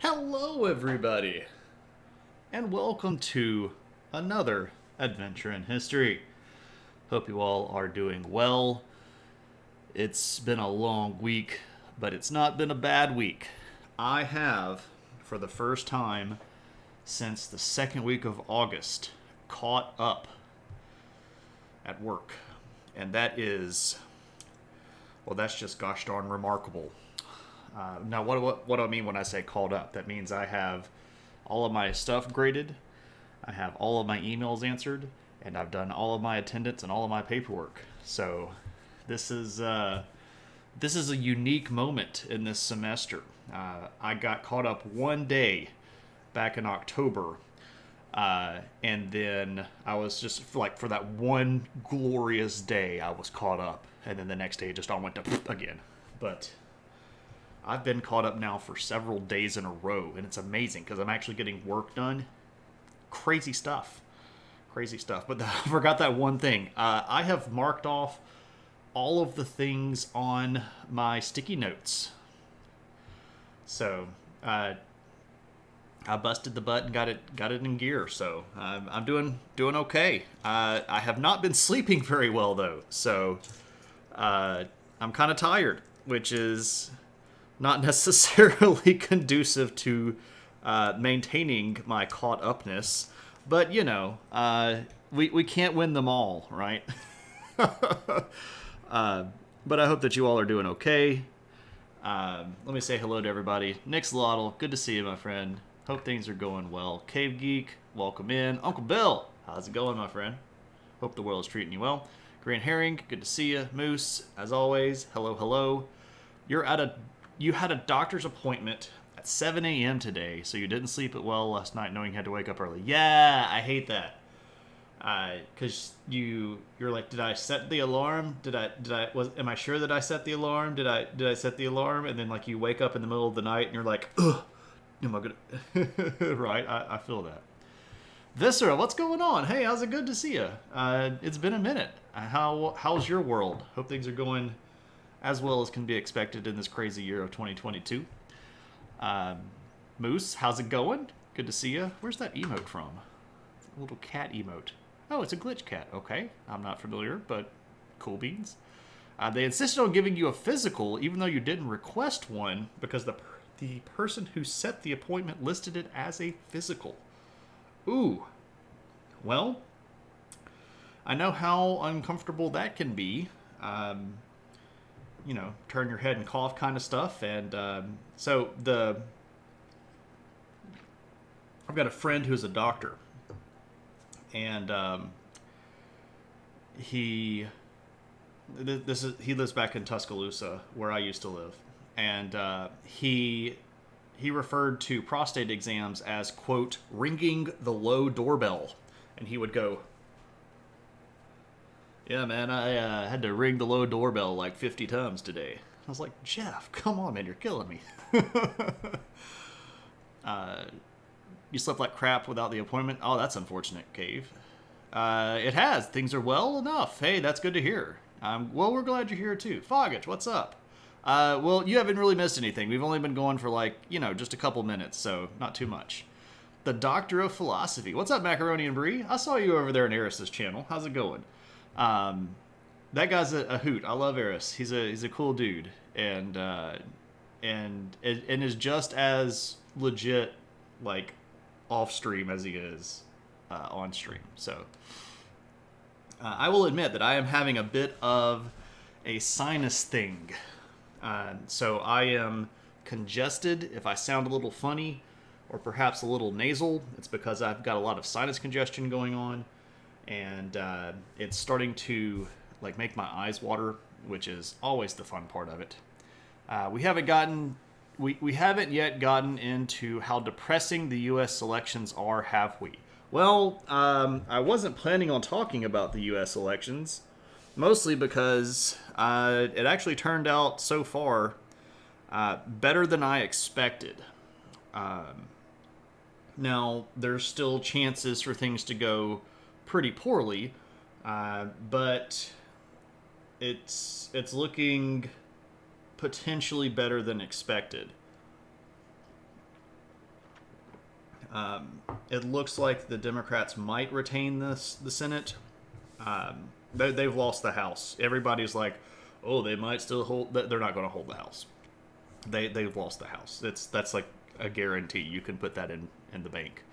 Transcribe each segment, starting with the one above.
Hello, everybody, and welcome to another adventure in history. Hope you all are doing well. It's been a long week, but it's not been a bad week. I have, for the first time since the second week of August, caught up at work. And that is, well, that's just gosh darn remarkable. Now, what do I mean when I say called up? That means I have all of my stuff graded, I have all of my emails answered, and I've done all of my attendance and all of my paperwork. So, this is this is a unique moment in this semester. I got caught up one day back in October, and then I was just like for that one glorious day, I was caught up, and then the next day it just all went to again. But I've been caught up now for several days in a row, and it's amazing because I'm actually getting work done. Crazy stuff. Crazy stuff. But I forgot that one thing. I have marked off all of the things on my sticky notes. So, I busted the butt and got it in gear. So, I'm doing okay. I have not been sleeping very well, though. So, I'm kind of tired, which is not necessarily conducive to maintaining my caught upness. But we can't win them all, right? But I hope that you all are doing okay. Let me say hello to everybody. Nick Slottle, good to see you, my friend. Hope things are going well. Cave Geek, welcome in. Uncle Bill, how's it going, my friend? Hope the world is treating you well. Green Herring, good to see you. Moose, as always, hello, hello. You had a doctor's appointment at 7 a.m. today, so you didn't sleep it well last night knowing you had to wake up early. Yeah, I hate that. Because you're like, did I set the alarm? Am I sure that I set the alarm? Did I set the alarm? And then like you wake up in the middle of the night and you're like, ugh, am I gonna? Right, I feel that. Viscera, what's going on? Hey, how's it good to see you? It's been a minute. How's your world? Hope things are going as well as can be expected in this crazy year of 2022. Moose, how's it going? Good to see you. Where's that emote from? A little cat emote. Oh, it's a glitch cat. Okay, I'm not familiar, but cool beans. They insisted on giving you a physical, even though you didn't request one, because the person who set the appointment listed it as a physical. Ooh. Well, I know how uncomfortable that can be. Turn your head and cough kind of stuff. And I've got a friend who's a doctor, and he lives back in Tuscaloosa where I used to live, and he referred to prostate exams as, quote, ringing the low doorbell, and he would go, yeah, man, I had to ring the low doorbell like 50 times today. I was like, Jeff, come on, man, you're killing me. You slept like crap without the appointment? Oh, that's unfortunate, Cave. It has. Things are well enough. Hey, that's good to hear. Well, we're glad you're here, too. Foggage, what's up? Well, you haven't really missed anything. We've only been going for just a couple minutes, so not too much. The Doctor of Philosophy. What's up, Macaroni and Brie? I saw you over there in Eris's channel. How's it going? That guy's a hoot. I love Eris. He's a cool dude, and is just as legit, like, off stream as he is on stream. So I will admit that I am having a bit of a sinus thing. So I am congested. If I sound a little funny or perhaps a little nasal, it's because I've got a lot of sinus congestion going on, and it's starting to like make my eyes water, which is always the fun part of it. We haven't yet gotten into how depressing the U.S. elections are, have we? Well, I wasn't planning on talking about the U.S. elections, mostly because it actually turned out so far better than I expected. Now, there's still chances for things to go pretty poorly, but it's looking potentially better than expected. It looks like the Democrats might retain the Senate. They've lost the House. Everybody's like, oh, they might still hold. They're not going to hold the House. They've lost the House. That's like a guarantee. You can put that in the bank.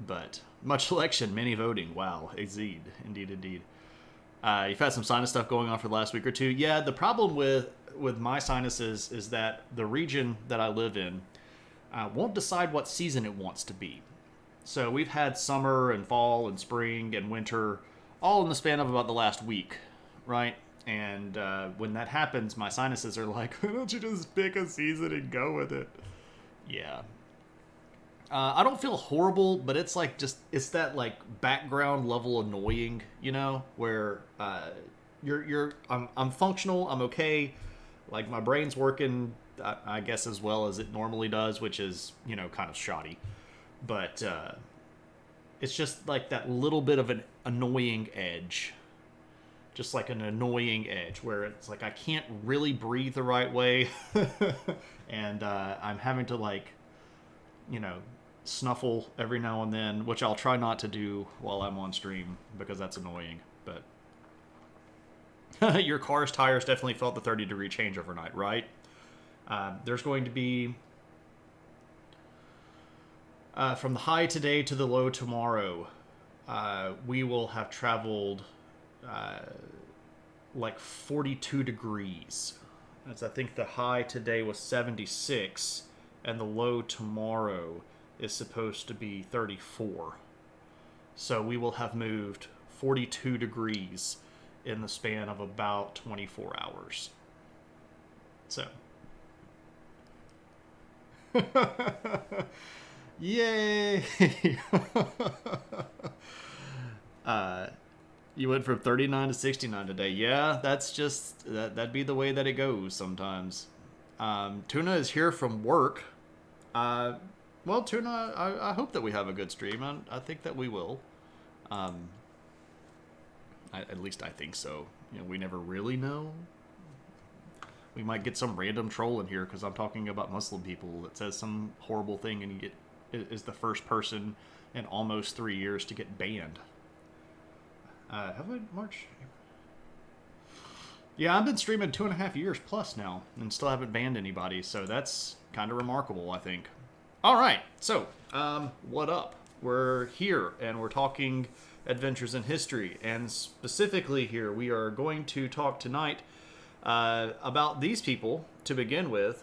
But much election, many voting. Wow, indeed. You've had some sinus stuff going on for the last week or two. Yeah, the problem with my sinuses is that the region that I live in won't decide what season it wants to be. So we've had summer and fall and spring and winter all in the span of about the last week, right? And when that happens, my sinuses are like, why don't you just pick a season and go with it? Yeah. I don't feel horrible, but it's like it's that like background level annoying, where I'm functional, I'm okay, like my brain's working, I guess as well as it normally does, which is kind of shoddy, but it's just like that little bit of an annoying edge, just like an annoying edge where it's like I can't really breathe the right way, and I'm having to like snuffle every now and then, which I'll try not to do while I'm on stream because that's annoying. But your car's tires definitely felt the 30-degree change overnight, right? There's going to be from the high today to the low tomorrow, we will have traveled like 42 degrees. As I think the high today was 76 and the low tomorrow is supposed to be 34. So we will have moved 42 degrees in the span of about 24 hours. So. Yay! You went from 39 to 69 today. Yeah, that's just, that'd be the way that it goes sometimes. Tuna is here from work. Well, Tuna, I hope that we have a good stream. I think that we will. At least I think so. We never really know. We might get some random troll in here because I'm talking about Muslim people that says some horrible thing and he is the first person in almost 3 years to get banned. Have I March? Yeah, I've been streaming 2.5 years plus now and still haven't banned anybody, so that's kind of remarkable, I think. All right, so what up? We're here and we're talking adventures in history, and specifically here we are going to talk tonight about these people to begin with,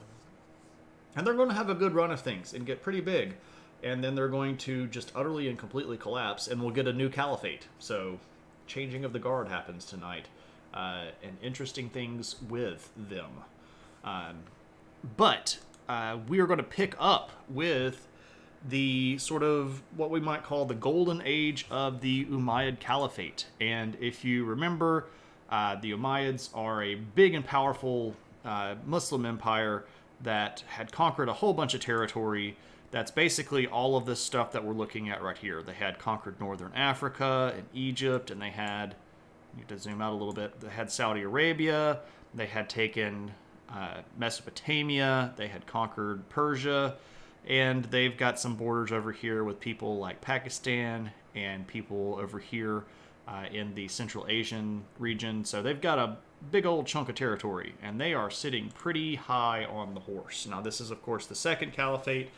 and they're going to have a good run of things and get pretty big, and then they're going to just utterly and completely collapse, and we'll get a new caliphate. So changing of the guard happens tonight, and interesting things with them. But we are going to pick up with the sort of what we might call the golden age of the Umayyad Caliphate. And if you remember, the Umayyads are a big and powerful Muslim empire that had conquered a whole bunch of territory. That's basically all of this stuff that we're looking at right here. They had conquered northern Africa and Egypt, and they had, you need to zoom out a little bit, they had Saudi Arabia, they had taken Mesopotamia, they had conquered Persia, and they've got some borders over here with people like Pakistan and people over here in the Central Asian region. So they've got a big old chunk of territory, and they are sitting pretty high on the horse. Now, this is, of course, the second caliphate.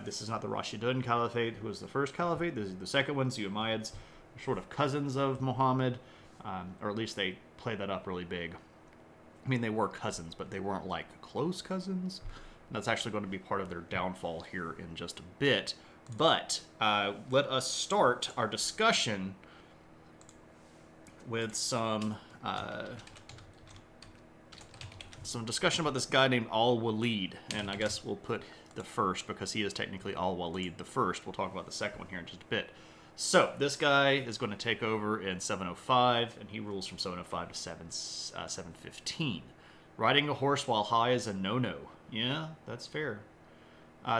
This is not the Rashiding Caliphate, who was the first caliphate. This is the second one. The Umayyads are sort of cousins of Muhammad, or at least they play that up really big. I mean, they were cousins, but they weren't like close cousins. That's actually going to be part of their downfall here in just a bit. But let us start our discussion with some discussion about this guy named Al-Walid. And I guess we'll put the first because he is technically Al-Walid the first. We'll talk about the second one here in just a bit. So this guy is going to take over in 705, and he rules from 705 to 715. Riding a horse while high is a no-no. Yeah, that's fair.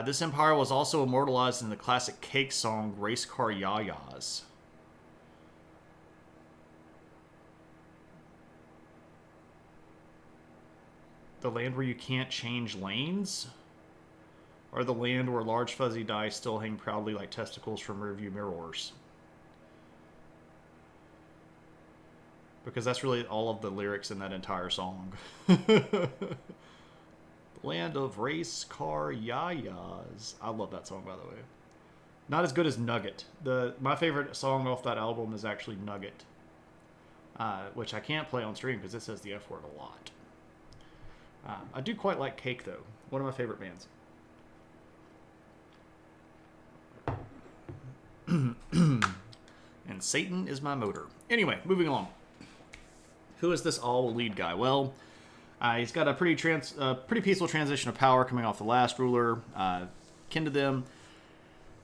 This empire was also immortalized in the classic cake song Race Car Yayas. The land where you can't change lanes? or the land where large fuzzy dice still hang proudly like testicles from rearview mirrors. Because that's really all of the lyrics in that entire song. The land of race car yayas. I love that song, by the way. Not as good as Nugget. My favorite song off that album is actually Nugget, which I can't play on stream because it says the F word a lot. I do quite like Cake, though. One of my favorite bands. And Satan is my motor. Anyway, moving along. Who is this Al-Walid guy? Well, he's got a pretty peaceful transition of power coming off the last ruler. Kin to them.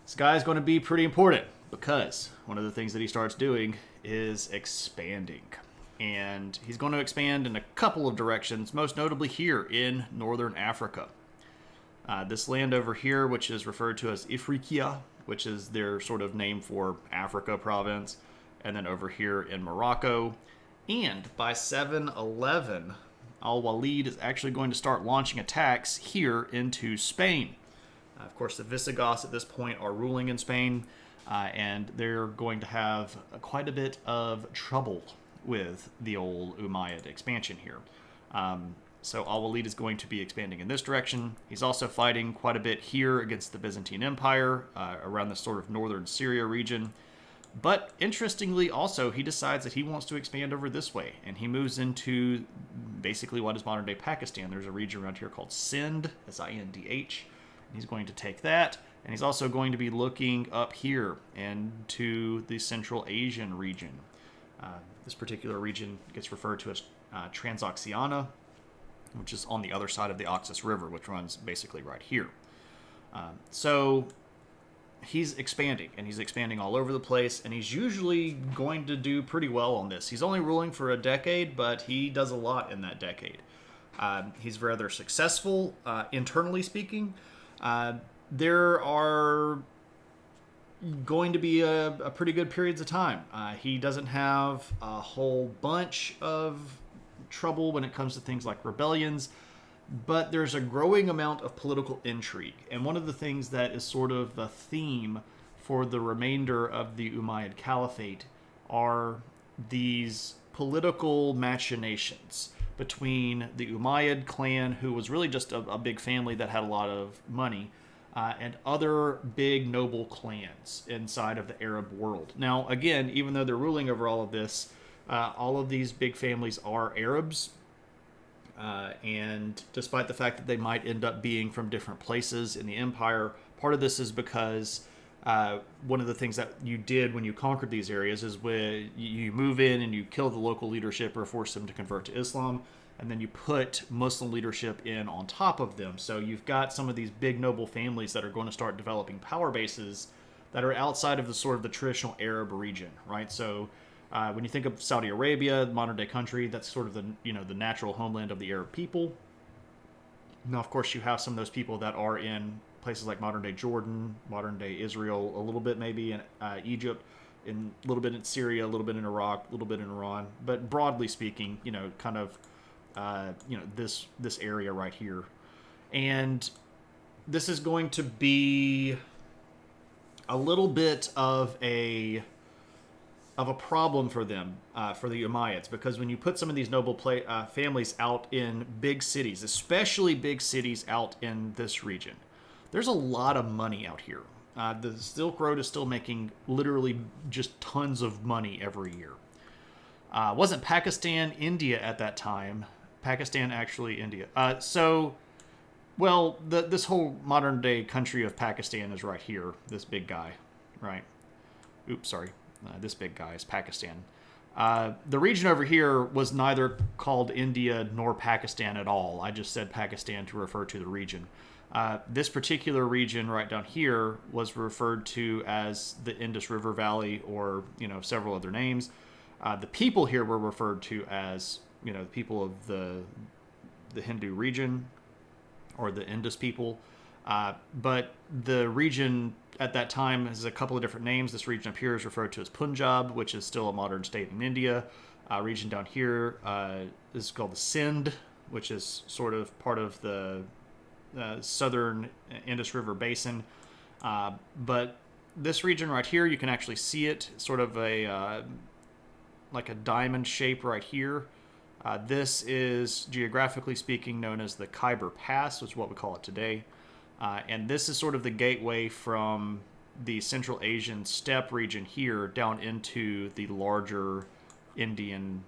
This guy is going to be pretty important because one of the things that he starts doing is expanding. And he's going to expand in a couple of directions, most notably here in northern Africa. This land over here, which is referred to as Ifriqiya, which is their sort of name for Africa province, and then over here in Morocco. And by 711, Al-Walid is actually going to start launching attacks here into Spain. Of course, the Visigoths at this point are ruling in Spain, and they're going to have quite a bit of trouble with the old Umayyad expansion here. So Al-Walid is going to be expanding in this direction. He's also fighting quite a bit here against the Byzantine Empire, around the sort of northern Syria region. But interestingly, also, he decides that he wants to expand over this way, and he moves into basically what is modern-day Pakistan. There's a region around here called Sindh, S-I-N-D-H. He's going to take that, and he's also going to be looking up here into the Central Asian region. This particular region gets referred to as Transoxiana, which is on the other side of the Oxus River, which runs basically right here. So he's expanding, and he's expanding all over the place, and he's usually going to do pretty well on this. He's only ruling for a decade, but he does a lot in that decade. He's rather successful, internally speaking. There are going to be a pretty good periods of time. He doesn't have a whole bunch of trouble when it comes to things like rebellions, but there's a growing amount of political intrigue. And one of the things that is sort of the theme for the remainder of the Umayyad Caliphate are these political machinations between the Umayyad clan, who was really just a big family that had a lot of money, and other big noble clans inside of the Arab world. Now, again, even though they're ruling over all of this, all of these big families are Arabs, and despite the fact that they might end up being from different places in the empire, part of this is because one of the things that you did when you conquered these areas is when you move in and you kill the local leadership or force them to convert to Islam, and then you put Muslim leadership in on top of them. So you've got some of these big noble families that are going to start developing power bases that are outside of the sort of the traditional Arab region, right? So when you think of Saudi Arabia, the modern day country, that's sort of the the natural homeland of the Arab people. Now, of course, you have some of those people that are in places like modern day Jordan, modern day Israel, a little bit maybe in Egypt, a little bit in Syria, a little bit in Iraq, a little bit in Iran. But broadly speaking, kind of this area right here. And this is going to be a little bit of a problem for them, for the Umayyads, because when you put some of these noble families out in big cities, especially big cities out in this region, there's a lot of money out here. The Silk Road is still making literally just tons of money every year. Wasn't Pakistan India at that time? Pakistan, actually, India. This whole modern day country of Pakistan is right here. This big guy, right? Oops, sorry. This big guy is Pakistan. The region over here was neither called India nor Pakistan at all. I just said Pakistan to refer to the region. This particular region right down here was referred to as the Indus River Valley, or several other names. The people here were referred to as the people of the Hindu region, or the Indus people. But the region at that time has a couple of different names. This region up here is referred to as Punjab, which is still a modern state in India. Region down here is called the Sindh, which is sort of part of the southern Indus River basin. But this region right here, you can actually see it, sort of like a diamond shape right here. This is, geographically speaking, known as the Khyber Pass, which is what we call it today. And this is sort of the gateway from the Central Asian steppe region here down into the larger Indian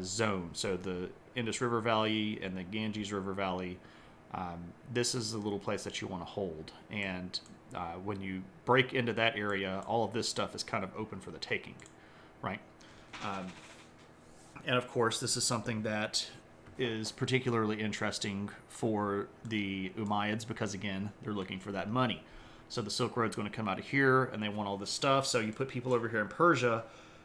zone. So the Indus River Valley and the Ganges River Valley. This is the little place that you want to hold. And when you break into that area, all of this stuff is kind of open for the taking, right? And of course, this is something that is particularly interesting for the Umayyads because, again, they're looking for that money. So the Silk Road's going to come out of here, and they want all this stuff. So you put people over here in Persia.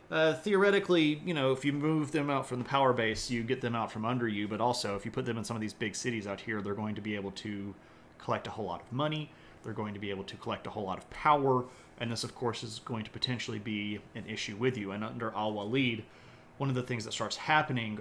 Theoretically, if you move them out from the power base, you get them out from under you. But also, if you put them in some of these big cities out here, they're going to be able to collect a whole lot of money. They're going to be able to collect a whole lot of power. And this, of course, is going to potentially be an issue with you. And under Al-Walid, one of the things that starts happening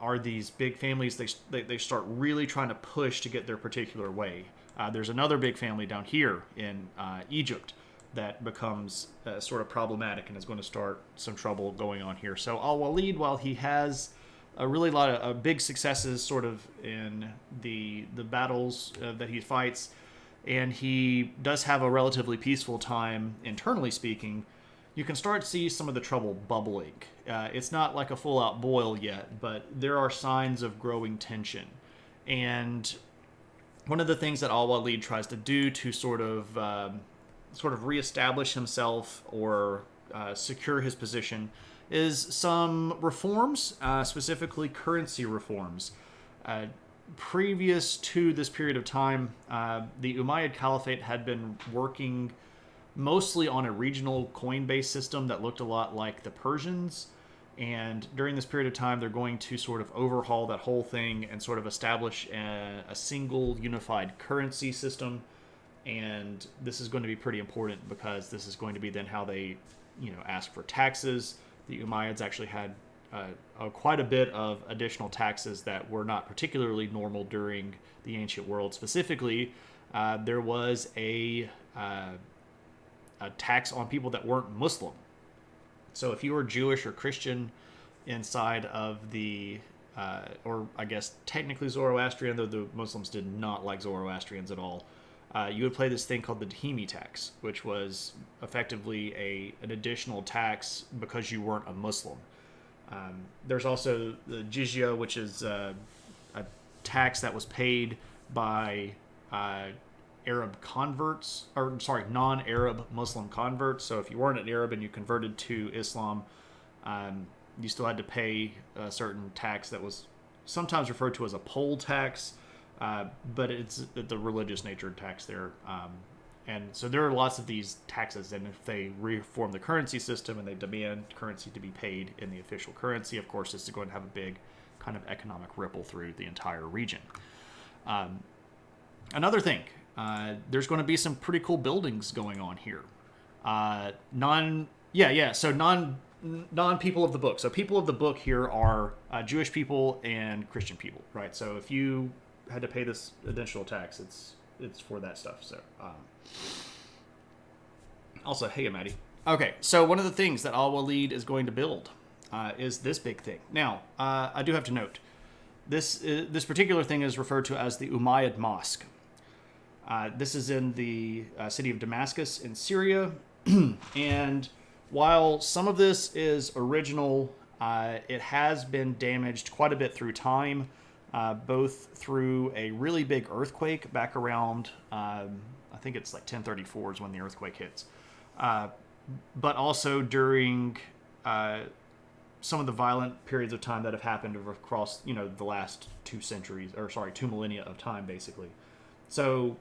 are these big families. They start really trying to push to get their particular way. There's another big family down here in Egypt that becomes sort of problematic and is going to start some trouble going on here. So Al-Walid, while he has a really lot of big successes sort of in the battles that he fights, and he does have a relatively peaceful time internally speaking, you can start to see some of the trouble bubbling. It's not like a full-out boil yet, but there are signs of growing tension. And one of the things that Al-Walid tries to do to sort of reestablish himself or secure his position is some reforms, specifically currency reforms. Previous to this period of time, the Umayyad Caliphate had been working mostly on a regional coin-based system that looked a lot like the Persians. And during this period of time, they're going to sort of overhaul that whole thing and sort of establish a single unified currency system. And this is going to be pretty important because this is going to be then how they, ask for taxes. The Umayyads actually had quite a bit of additional taxes that were not particularly normal during the ancient world. Specifically, there was a tax on people that weren't Muslim. So if you were Jewish or Christian inside of the, or I guess technically Zoroastrian, though the Muslims did not like Zoroastrians at all, you would pay this thing called the Dahimi tax, which was effectively an additional tax because you weren't a Muslim. There's also the jizya, which is a tax that was paid by Arab converts, or sorry, non-Arab Muslim converts. So if you weren't an Arab and you converted to Islam, you still had to pay a certain tax that was sometimes referred to as a poll tax, but it's the religious natured tax there. And so there are lots of these taxes, and if they reform the currency system and they demand currency to be paid in the official currency, of course, this is going to have a big kind of economic ripple through the entire region. Another thing, there's going to be some pretty cool buildings going on here. So non-people of the book. So people of the book here are Jewish people and Christian people, right? So if you had to pay this additional tax, it's for that stuff. So also, hey, Maddie. Okay, so one of the things that Al-Walid is going to build is this big thing. Now, I do have to note, this particular thing is referred to as the Umayyad Mosque. This is in the city of Damascus in Syria, and while some of this is original, it has been damaged quite a bit through time, both through a really big earthquake back around, I think it's like 1034 is when the earthquake hits, but also during some of the violent periods of time that have happened across, the last 2 millennia of time, basically. So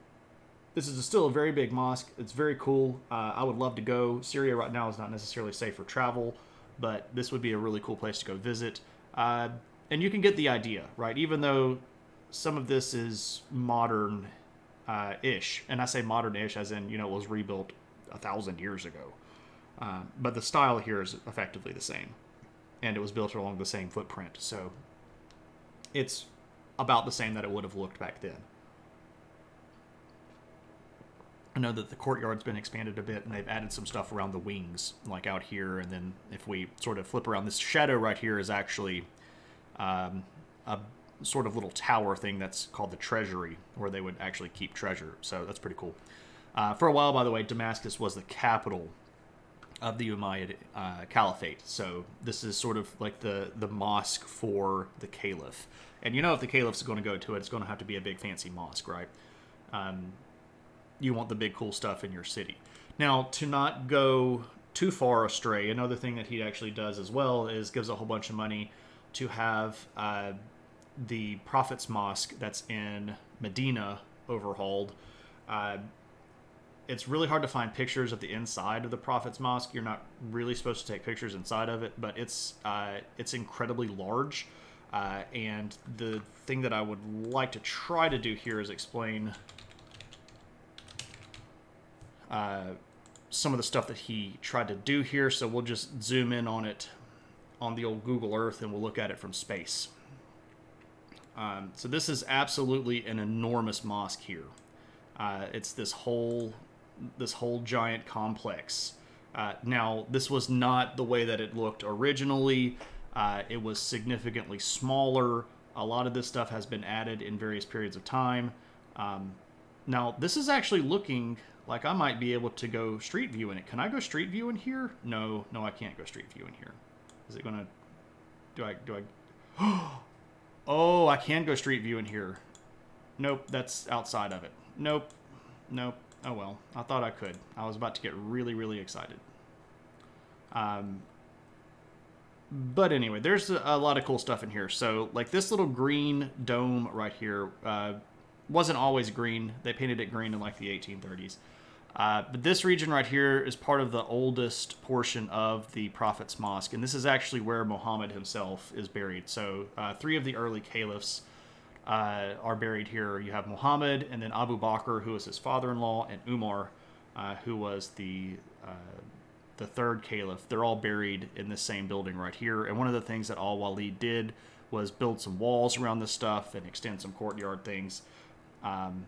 this is still a very big mosque. It's very cool. I would love to go. Syria right now is not necessarily safe for travel, but this would be a really cool place to go visit. And you can get the idea, right? Even though some of this is modern-ish, and I say modern-ish as in, it was rebuilt 1,000 years ago. But the style here is effectively the same, and it was built along the same footprint. So it's about the same that it would have looked back then. know that the courtyard's been expanded a bit, and they've added some stuff around the wings, like out here. And then if we sort of flip around, this shadow right here is actually a sort of little tower thing that's called the treasury, where they would actually keep treasure. So that's pretty cool. For a while, by the way, Damascus was the capital of the Umayyad Caliphate. So this is sort of like the mosque for the caliph. And you know, if the caliph's going to go to it, it's going to have to be a big fancy mosque, right? You want the big cool stuff in your city. Now, to not go too far astray, another thing that he actually does as well is gives a whole bunch of money to have the Prophet's Mosque that's in Medina overhauled. It's really hard to find pictures of the inside of the Prophet's Mosque. You're not really supposed to take pictures inside of it, but it's incredibly large. And the thing that I would like to try to do here is explain some of the stuff that he tried to do here. So we'll just zoom in on it on the old Google Earth, and we'll look at it from space. So this is absolutely an enormous mosque here. It's this whole giant complex. Now, this was not the way that it looked originally. It was significantly smaller. A lot of this stuff has been added in various periods of time. Now, this is actually looking like I might be able to go street view in it. Can I go street view in here? No, I can't go street view in here. Is it gonna... Do I... Oh, I can go street view in here. Nope, that's outside of it. Nope. Oh well, I thought I could. I was about to get really, really excited. But anyway, there's a lot of cool stuff in here. So, like this little green dome right here wasn't always green. They painted it green in like the 1830s. But this region right here is part of the oldest portion of the Prophet's Mosque. And this is actually where Muhammad himself is buried. So 3 of the early caliphs are buried here. You have Muhammad, and then Abu Bakr, who was his father-in-law, and Umar, who was the 3rd caliph. They're all buried in this same building right here. And one of the things that Al-Walid did was build some walls around this stuff and extend some courtyard things. And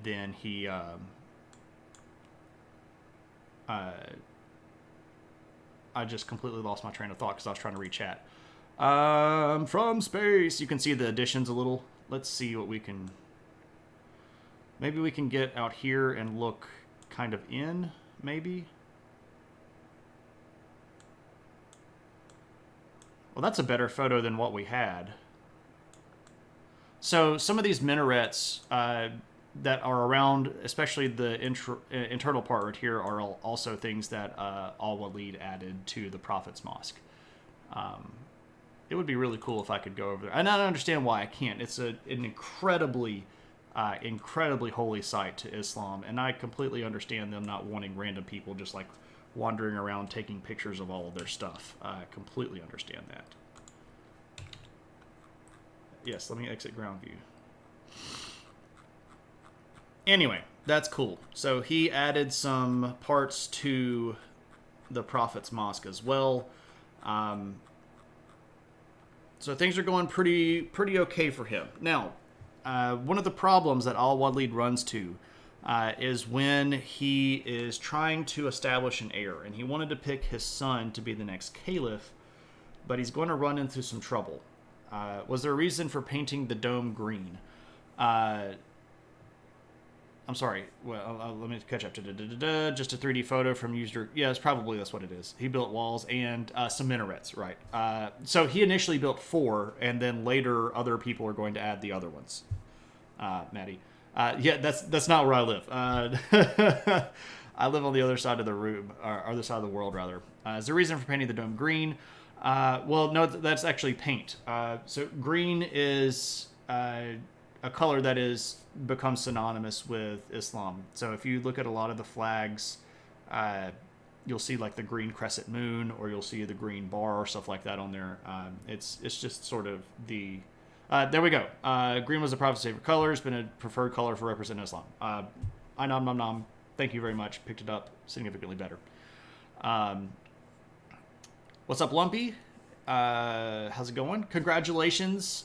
then he... I just completely lost my train of thought because I was trying to read chat. From space. You can see the additions a little. Let's see what we can... Maybe we can get out here and look kind of in, maybe. Well, that's a better photo than what we had. So some of these minarets that are around, especially the internal part right here, are also things that Al-Walid added to the Prophet's Mosque. It would be really cool if I could go over there. And I don't understand why I can't. It's an incredibly holy site to Islam, and I completely understand them not wanting random people just like wandering around taking pictures of all of their stuff. I completely understand that. Yes, let me exit ground view. Anyway, that's cool. So he added some parts to the Prophet's Mosque as well. So things are going pretty okay for him. Now, one of the problems that Al-Walid runs to is when he is trying to establish an heir, and he wanted to pick his son to be the next caliph, but he's going to run into some trouble. Was there a reason for painting the dome green? I'm sorry. Well, let me catch up to just a 3D photo from user. Yeah, that's what it is. He built walls and some minarets, right? So he initially built 4, and then later other people are going to add the other ones. Maddie. Yeah, that's not where I live. I live on the other side of the room, or other side of the world, rather. Is there a reason for painting the dome green? Well, no, that's actually paint. So green is a color that becomes synonymous with Islam. So if you look at a lot of the flags, you'll see like the green crescent moon, or you'll see the green bar or stuff like that on there. It's just sort of the... there we go. Green was the Prophet's favorite color. It's been a preferred color for representing Islam. I nom. Thank you very much. Picked it up significantly better. What's up, Lumpy? How's it going? Congratulations.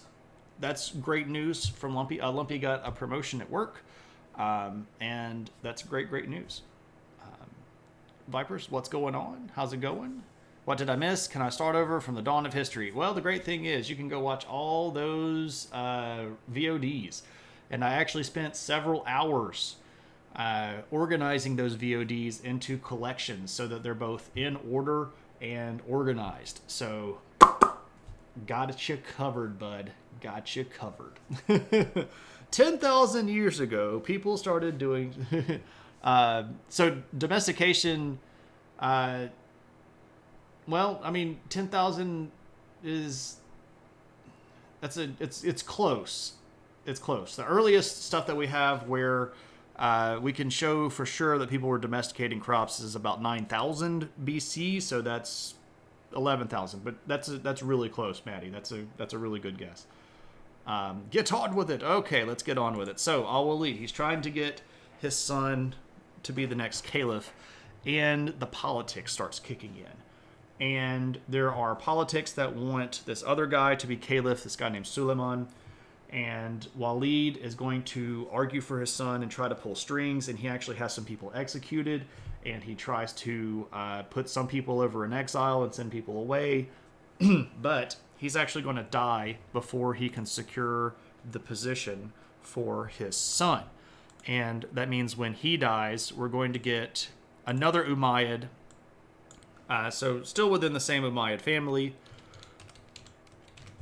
That's great news from Lumpy. Lumpy got a promotion at work. And that's great news. Vipers, what's going on? How's it going? What did I miss? Can I start over from the dawn of history? Well, the great thing is you can go watch all those VODs. And I actually spent several hours organizing those VODs into collections so that they're both in order and organized. So, got you covered, bud. Got you covered. 10,000 years ago, people started doing... so, domestication... well, I mean, 10,000 is... It's close. It's close. The earliest stuff that we have where we can show for sure that people were domesticating crops is about 9,000 BC, so that's 11,000. But that's really close, Maddie. That's a really good guess. Get on with it. Okay, let's get on with it. So, Al-Walid, he's trying to get his son to be the next caliph, and the politics starts kicking in. And there are politics that want this other guy to be caliph, this guy named Suleiman. And Walid is going to argue for his son and try to pull strings, and he actually has some people executed, and he tries to put some people over in exile and send people away. But he's actually going to die before he can secure the position for his son. And that means when he dies, we're going to get another Umayyad. So still within the same Umayyad family,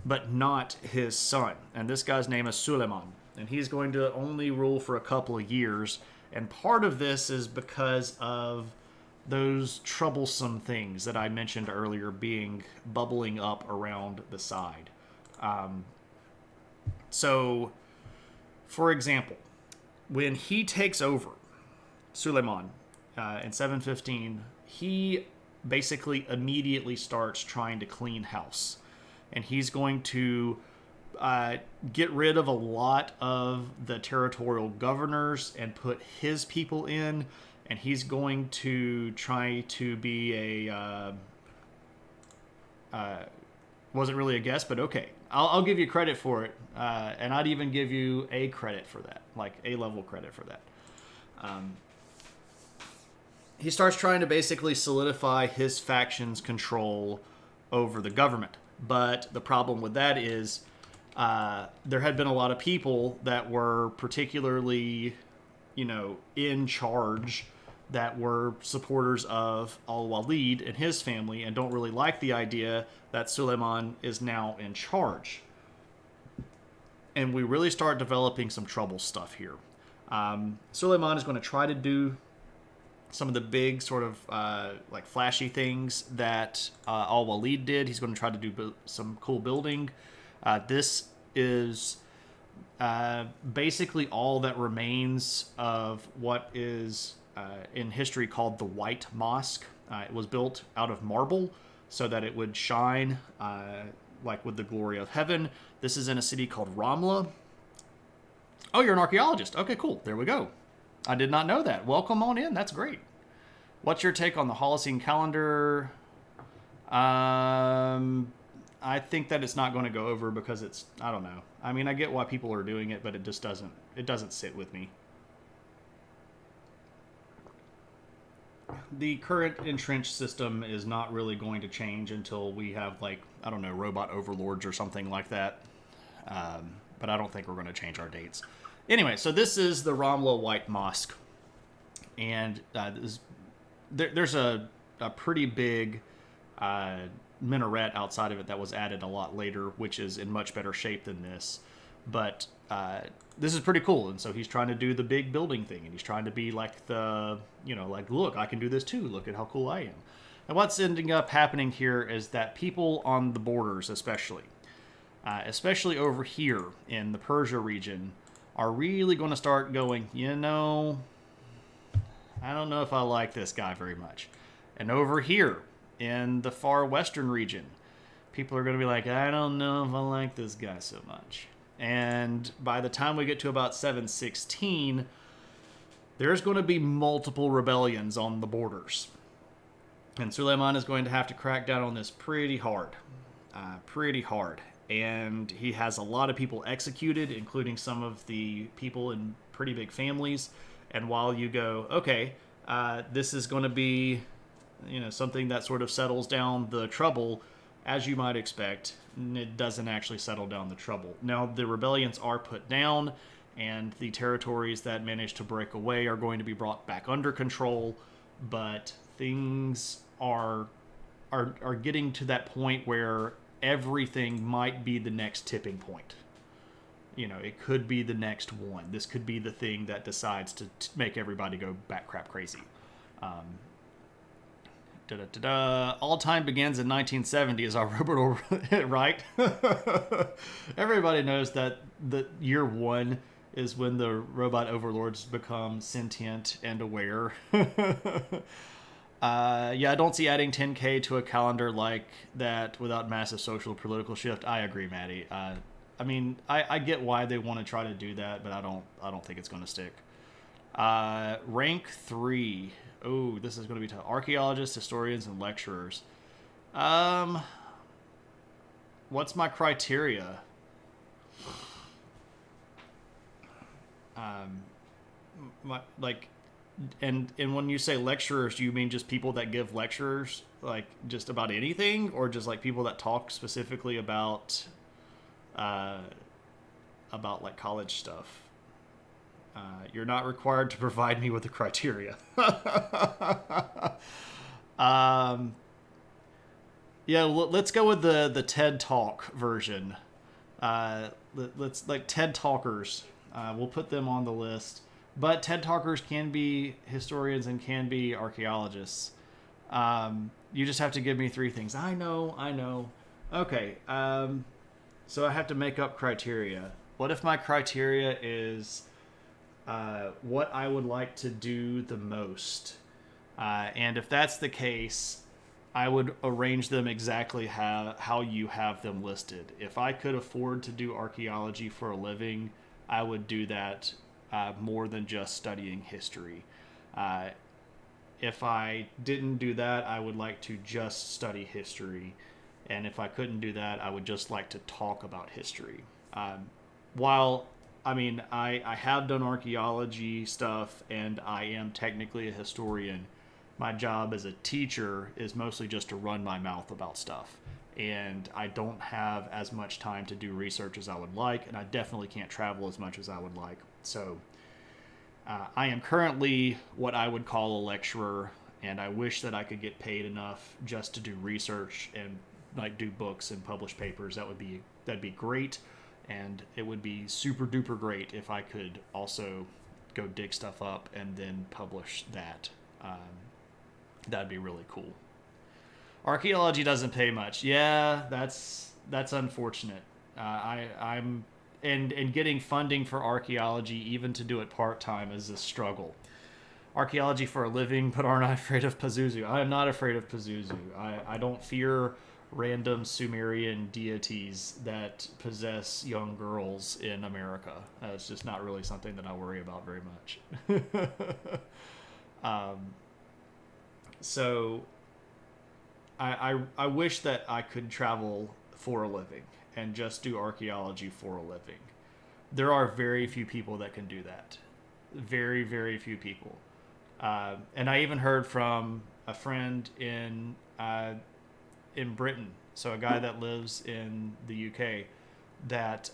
but not his son. And this guy's name is Suleiman. And he's going to only rule for a couple of years. And part of this is because of those troublesome things that I mentioned earlier bubbling up around the side. So, for example, when he takes over, Suleiman, in 715, he basically immediately starts trying to clean house. And he's going to get rid of a lot of the territorial governors and put his people in. And he's going to try to be wasn't really a guess, but okay. I'll give you credit for it. And I'd even give you A credit for that, like A-level credit for that. He starts trying to basically solidify his faction's control over the government. But the problem with that is there had been a lot of people that were particularly, in charge that were supporters of Al-Walid and his family and don't really like the idea that Suleiman is now in charge. And we really start developing some trouble stuff here. Suleiman is going to try to do some of the big sort of like flashy things that Al-Walid did. He's going to try to do some cool building. This is basically all that remains of what is in history called the White Mosque. It was built out of marble so that it would shine like with the glory of heaven. This is in a city called Ramla. Oh, you're an archaeologist. Okay, cool. There we go. I did not know that. Welcome on in. That's great. What's your take on the Holocene calendar? I think that it's not going to go over because it's, I don't know. I mean, I get why people are doing it, but it just doesn't sit with me. The current entrenched system is not really going to change until we have, like, I don't know, robot overlords or something like that. But I don't think we're going to change our dates. Anyway, so this is the Ramla White Mosque. And there's a pretty big minaret outside of it that was added a lot later, which is in much better shape than this. But this is pretty cool. And so he's trying to do the big building thing. And he's trying to be like like, look, I can do this too. Look at how cool I am. And what's ending up happening here is that people on the borders, especially over here in the Persia region, are really going to start going, I don't know if I like this guy very much. And over here in the far western region, people are going to be like, I don't know if I like this guy so much. And by the time we get to about 716, there's going to be multiple rebellions on the borders. And Suleiman is going to have to crack down on this pretty hard. and he has a lot of people executed, including some of the people in pretty big families. And while you go, okay, this is going to be, something that sort of settles down the trouble, as you might expect, it doesn't actually settle down the trouble. Now, the rebellions are put down, and the territories that manage to break away are going to be brought back under control, but things are getting to that point where everything might be the next tipping point. It could be the next one. This could be the thing that decides to make everybody go bat crap crazy. All time begins in 1970 is our robot, right? Everybody knows that the year one is when the robot overlords become sentient and aware. I don't see adding 10K to a calendar like that without massive social political shift. I agree, Maddie. I get why they want to try to do that, but I don't think it's going to stick. Rank 3. Oh, this is going to be tough. Archaeologists, historians, and lecturers. What's my criteria? And when you say lecturers, do you mean just people that give lectures, like just about anything, or just like people that talk specifically about like college stuff? You're not required to provide me with the criteria. Let's go with the TED Talk version. Let's like TED Talkers. We'll put them on the list. But TED Talkers can be historians and can be archaeologists. You just have to give me 3 things. I know. Okay. So I have to make up criteria. What if my criteria is what I would like to do the most? And if that's the case, I would arrange them exactly how you have them listed. If I could afford to do archaeology for a living, I would do that more than just studying history. If I didn't do that, I would like to just study history. And if I couldn't do that, I would just like to talk about history. I have done archaeology stuff, and I am technically a historian. My job as a teacher is mostly just to run my mouth about stuff. And I don't have as much time to do research as I would like, and I definitely can't travel as much as I would like. So I am currently what I would call a lecturer, and I wish that I could get paid enough just to do research and like do books and publish papers. That'd be great, and it would be super duper great if I could also go dig stuff up and then publish that. That'd be really cool. Archaeology doesn't pay much. Yeah, that's unfortunate. I'm getting funding for archaeology, even to do it part-time, is a struggle. Archaeology for a living, but aren't I afraid of Pazuzu? I am not afraid of Pazuzu. I don't fear random Sumerian deities that possess young girls in America. It's just not really something that I worry about very much. So I wish that I could travel for a living and just do archaeology for a living. There are very few people that can do that. Very, very few people. And I even heard from a friend in Britain, so a guy that lives in the UK, that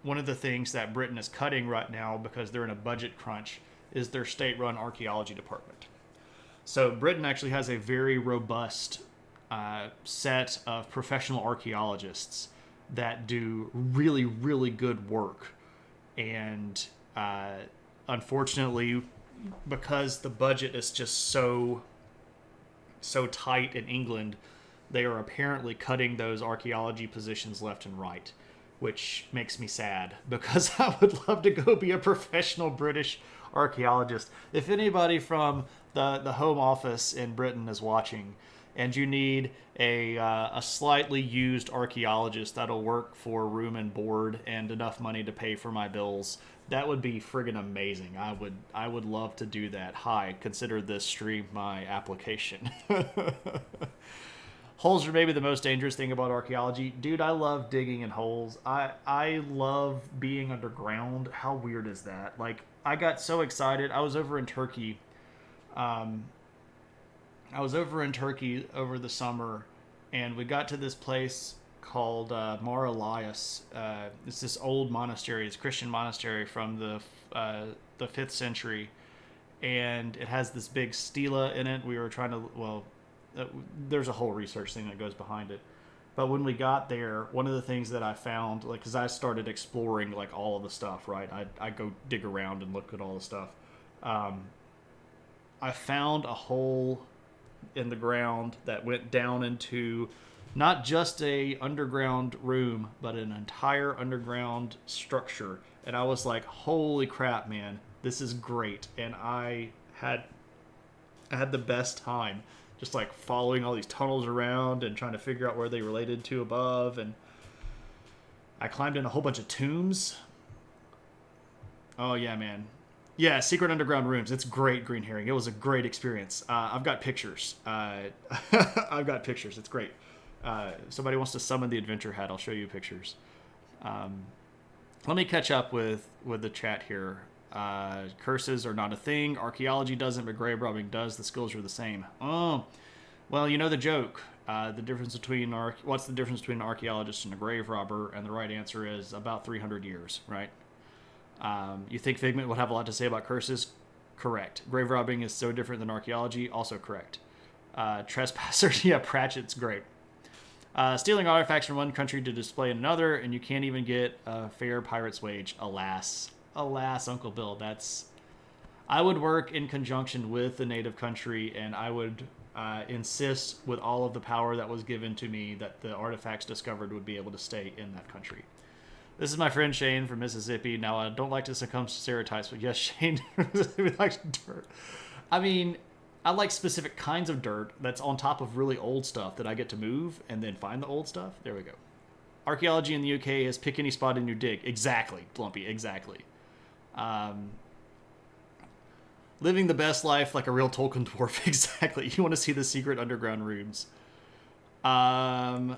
one of the things that Britain is cutting right now because they're in a budget crunch is their state-run archaeology department. So Britain actually has a very robust set of professional archaeologists that do really, really good work. And unfortunately, because the budget is just so tight in England, they are apparently cutting those archaeology positions left and right, which makes me sad because I would love to go be a professional British archaeologist. If anybody from the Home Office in Britain is watching, and you need a slightly used archaeologist that'll work for room and board and enough money to pay for my bills, that would be friggin' amazing. I would love to do that. Hi, consider this stream my application. Holes are maybe the most dangerous thing about archaeology. Dude, I love digging in holes. I love being underground. How weird is that? Like, I got so excited. I was over in Turkey. Um, I was over in Turkey over the summer, and we got to this place called Mar Elias. It's this old monastery. It's a Christian monastery from the 5th century, and it has this big stela in it. We were trying to, well, there's a whole research thing that goes behind it. But when we got there, one of the things that I found, like, because I started exploring like all of the stuff, right? I go dig around and look at all the stuff. Um, I found a hole in the ground that went down into not just a underground room, but an entire underground structure. And I was like, "Holy crap, man! This is great!" And I had the best time just like following all these tunnels around and trying to figure out where they related to above. And I climbed in a whole bunch of tombs. Oh yeah, man. Yeah, secret underground rooms. It's great, Green Herring. It was a great experience. I've got pictures. I've got pictures. It's great. If somebody wants to summon the adventure hat, I'll show you pictures. Let me catch up with the chat here. Curses are not a thing. Archaeology doesn't, but grave robbing does. The skills are the same. Oh, well, you know the joke. The difference between what's the difference between an archaeologist and a grave robber? And the right answer is about 300 years, right? You think Figment would have a lot to say about curses? Correct. Grave robbing is so different than archaeology? Also correct. Trespassers, yeah, Pratchett's great. Stealing artifacts from one country to display in another, and you can't even get a fair pirate's wage. Alas. Alas, Uncle Bill, that's... I would work in conjunction with the native country, and I would insist with all of the power that was given to me that the artifacts discovered would be able to stay in that country. This is my friend Shane from Mississippi. Now, I don't like to succumb to stereotypes, but yes, Shane likes dirt. I mean, I like specific kinds of dirt that's on top of really old stuff that I get to move and then find the old stuff. There we go. Archaeology in the UK is pick any spot in your dig. Exactly, Plumpy, exactly. Living the best life like a real Tolkien dwarf. Exactly. You want to see the secret underground rooms. I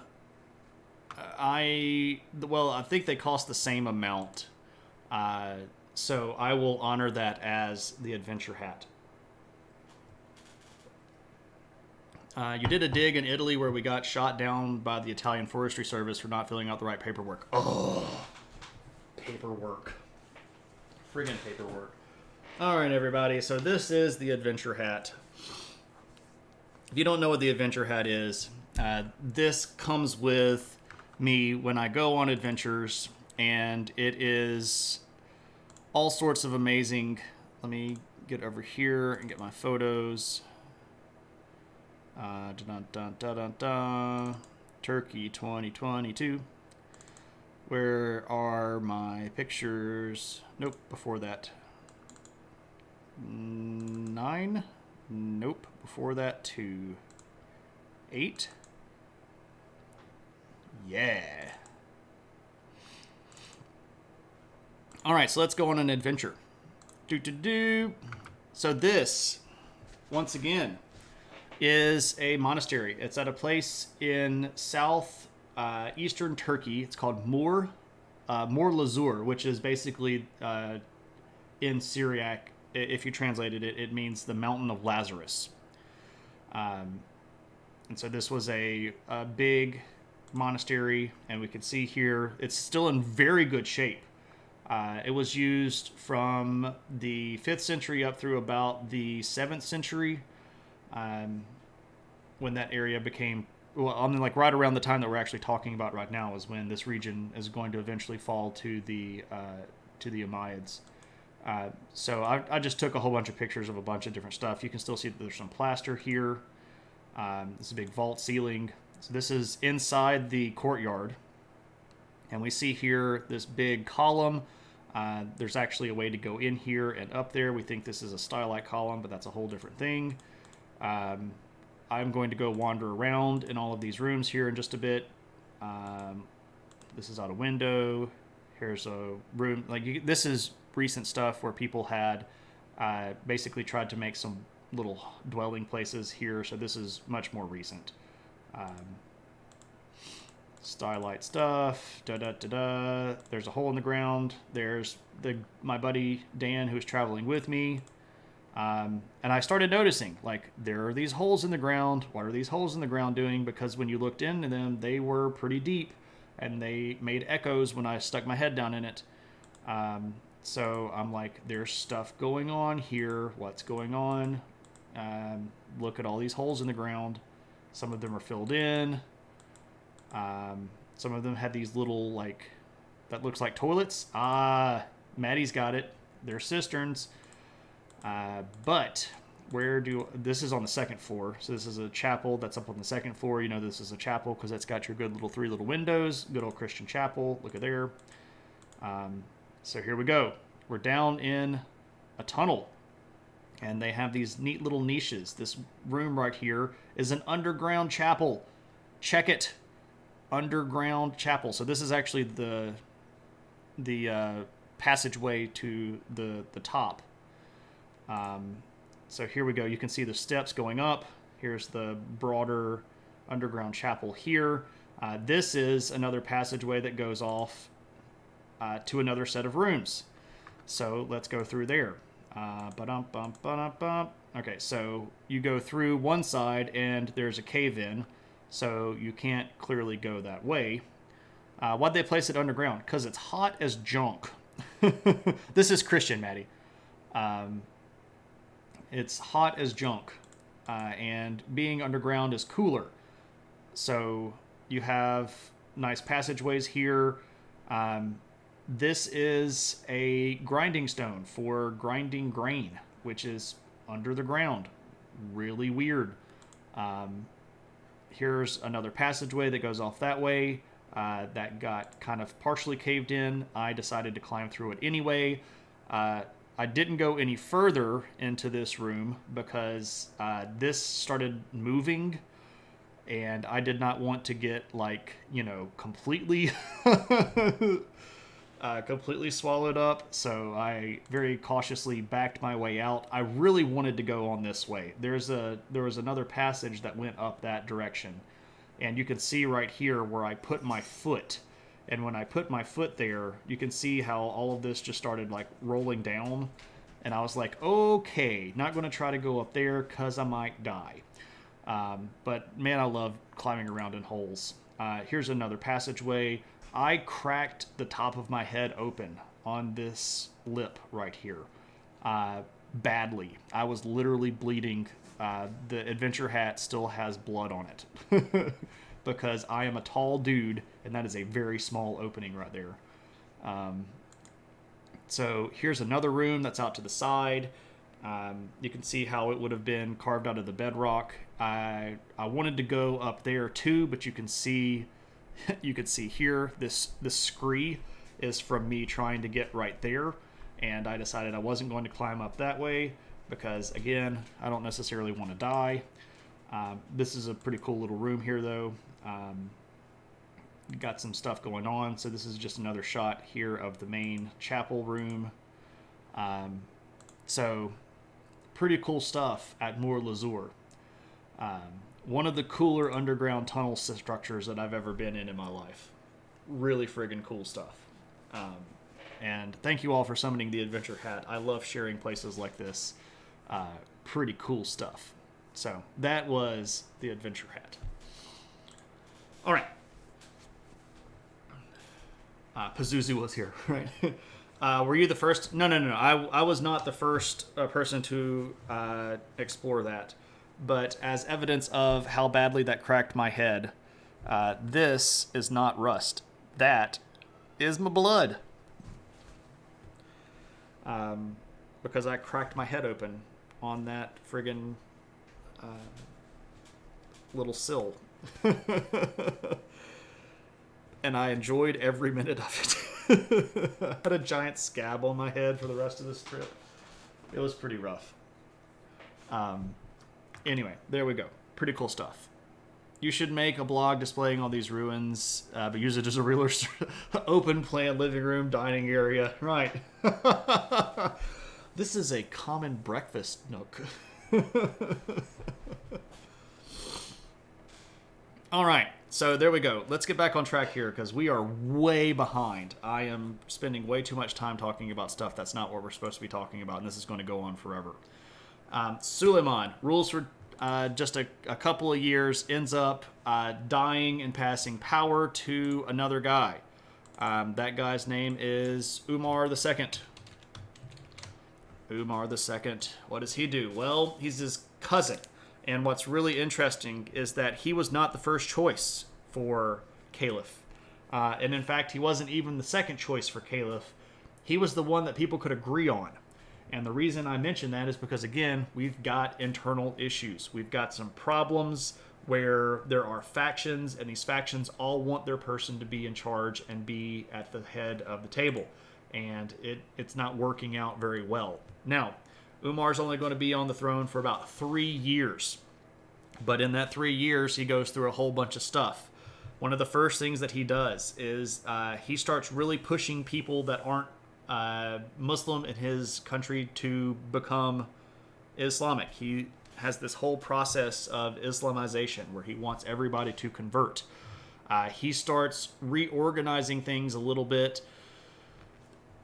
think they cost the same amount. So I will honor that as the adventure hat. You did a dig in Italy where we got shot down by the Italian Forestry Service for not filling out the right paperwork. Oh, paperwork. Friggin' paperwork. All right, everybody. So this is the adventure hat. If you don't know what the adventure hat is, this comes with me when I go on adventures, and it is all sorts of amazing. Let me get over here and get my photos. Turkey 2022. Where are my pictures? Nope, before that. 9? Nope, before that 2. 8? Yeah. All right, so let's go on an adventure. So this, once again, is a monastery. It's at a place in south eastern Turkey. It's called Mur Lazur, which is basically in Syriac. If you translated it, it means the mountain of Lazarus. And so this was a big monastery, and we can see here it's still in very good shape. It was used from the 5th century up through about the 7th century, when that area became, well, I mean, like right around the time that we're actually talking about right now is when this region is going to eventually fall to the Umayyads. So I just took a whole bunch of pictures of a bunch of different stuff. You can still see that there's some plaster here. This is a big vault ceiling. So this is inside the courtyard. And we see here this big column. There's actually a way to go in here and up there. We think this is a stylite column, but that's a whole different thing. I'm going to go wander around in all of these rooms here in just a bit. This is out a window. Here's a room. This is recent stuff where people had basically tried to make some little dwelling places here. So this is much more recent. Starlight stuff. Da da da da. There's a hole in the ground. There's my buddy Dan, who's traveling with me. And I started noticing, like, there are these holes in the ground. What are these holes in the ground doing? Because when you looked into them, they were pretty deep, and they made echoes when I stuck my head down in it. So I'm like, there's stuff going on here. What's going on? Look at all these holes in the ground. Some of them are filled in. Some of them had these little, like, that looks like toilets. Maddie's got it. They're cisterns. But this is on the second floor. So this is a chapel that's up on the second floor. You know this is a chapel because it's got your good little 3 little windows. Good old Christian chapel. Look at there. So here we go. We're down in a tunnel. And they have these neat little niches. This room right here is an underground chapel. Check it. Underground chapel. So this is actually the passageway to the top. So here we go. You can see the steps going up. Here's the broader underground chapel here. This is another passageway that goes off to another set of rooms. So let's go through there. Okay, so you go through one side and there's a cave-in, so you can't clearly go that way. Why'd they place it underground? Because it's hot as junk. This is Christian, Maddie. It's hot as junk, and being underground is cooler. So you have nice passageways here. This is a grinding stone for grinding grain, which is under the ground. Really weird. Here's another passageway that goes off that way. That got kind of partially caved in. I decided to climb through it anyway. I didn't go any further into this room because this started moving, and I did not want to get, like, completely completely swallowed up. So I very cautiously backed my way out. I really wanted to go on this way. There was another passage that went up that direction, and you can see right here where I put my foot. And when I put my foot there, you can see how all of this just started, like, rolling down. And I was like, okay, not going to try to go up there because I might die. But, man, I love climbing around in holes. Here's another passageway. I cracked the top of my head open on this lip right here. Badly. I was literally bleeding. The adventure hat still has blood on it. Because I am a tall dude, and that is a very small opening right there. So here's another room that's out to the side. You can see how it would have been carved out of the bedrock. I wanted to go up there too, but you can see here this scree is from me trying to get right there, and I decided I wasn't going to climb up that way because, again, I don't necessarily want to die. This is a pretty cool little room here, though. Got some stuff going on. So this is just another shot here of the main chapel room. So pretty cool stuff at Moor Lazur. One of the cooler underground tunnel structures that I've ever been in my life. Really friggin' cool stuff. And thank you all for summoning the adventure hat. I love sharing places like this. Pretty cool stuff. So that was the adventure hat. All right. Pazuzu was here, right? Were you the first? No. I was not the first person to explore that. But as evidence of how badly that cracked my head, this is not rust. That is my blood. Because I cracked my head open on that friggin' little sill. And I enjoyed every minute of it. I had a giant scab on my head for the rest of this trip. It was pretty rough. Anyway, there we go. Pretty cool stuff. You should make a blog displaying all these ruins, but use it as a real open plan living room, dining area. Right. This is a common breakfast nook. All right, so there we go. Let's get back on track here because we are way behind. I am spending way too much time talking about stuff that's not what we're supposed to be talking about, and this is going to go on forever. Suleiman rules for just a couple of years, ends up dying and passing power to another guy. That guy's name is Umar the Second. Umar the Second. What does he do? Well, he's his cousin. And what's really interesting is that he was not the first choice for Caliph. And in fact, he wasn't even the second choice for Caliph. He was the one that people could agree on. And the reason I mention that is because, again, we've got internal issues. We've got some problems where there are factions, and these factions all want their person to be in charge and be at the head of the table. And it's not working out very well. Now, Umar's only going to be on the throne for about 3 years. But in that 3 years, he goes through a whole bunch of stuff. One of the first things that he does is he starts really pushing people that aren't Muslim in his country to become Islamic. He has this whole process of Islamization where he wants everybody to convert. He starts reorganizing things a little bit.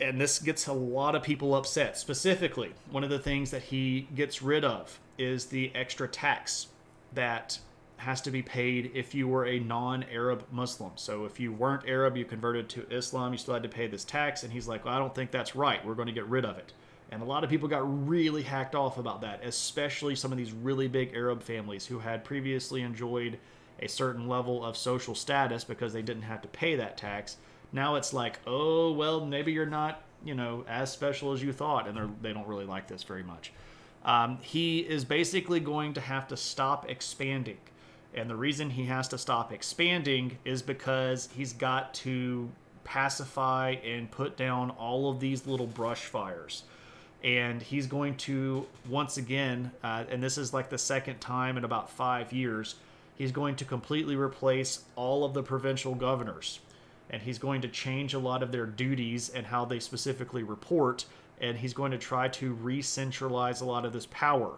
And this gets a lot of people upset. Specifically, one of the things that he gets rid of is the extra tax that has to be paid if you were a non-Arab Muslim. So if you weren't Arab, you converted to Islam, you still had to pay this tax. And he's like, well, I don't think that's right. We're going to get rid of it. And a lot of people got really hacked off about that, especially some of these really big Arab families who had previously enjoyed a certain level of social status because they didn't have to pay that tax. Now it's like, oh, well, maybe you're not, as special as you thought. And they don't really like this very much. He is basically going to have to stop expanding. And the reason he has to stop expanding is because he's got to pacify and put down all of these little brush fires. And he's going to, once again, and this is like the second time in about 5 years, he's going to completely replace all of the provincial governors. And he's going to change a lot of their duties and how they specifically report. And he's going to try to re-centralize a lot of this power.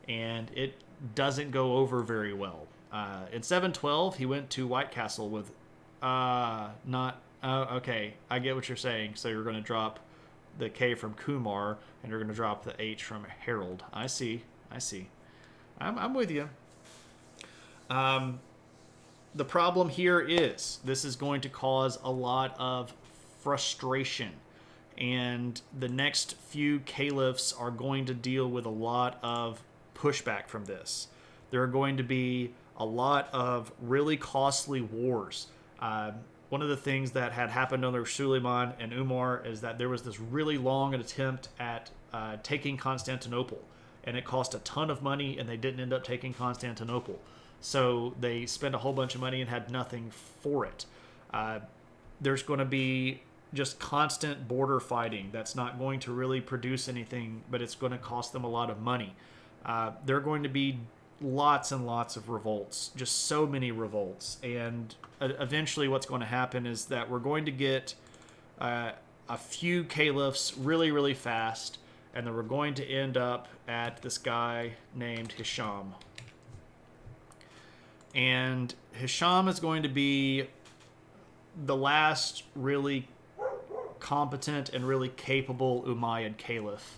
And it doesn't go over very well. In 712, he went to White Castle with, okay, I get what you're saying. So you're going to drop the K from Kumar, and you're going to drop the H from Harold. I see. I'm with you. The problem here is this is going to cause a lot of frustration, and the next few caliphs are going to deal with a lot of pushback from this. There are going to be a lot of really costly wars. One of the things that had happened under Suleiman and Umar is that there was this really long attempt at taking Constantinople, and it cost a ton of money, and they didn't end up taking Constantinople. So they spent a whole bunch of money and had nothing for it. There's going to be just constant border fighting that's not going to really produce anything, but it's going to cost them a lot of money. There are going to be lots and lots of revolts, just so many revolts. And eventually what's going to happen is that we're going to get a few caliphs really, really fast, and then we're going to end up at this guy named Hisham. And Hisham is going to be the last really competent and really capable Umayyad caliph.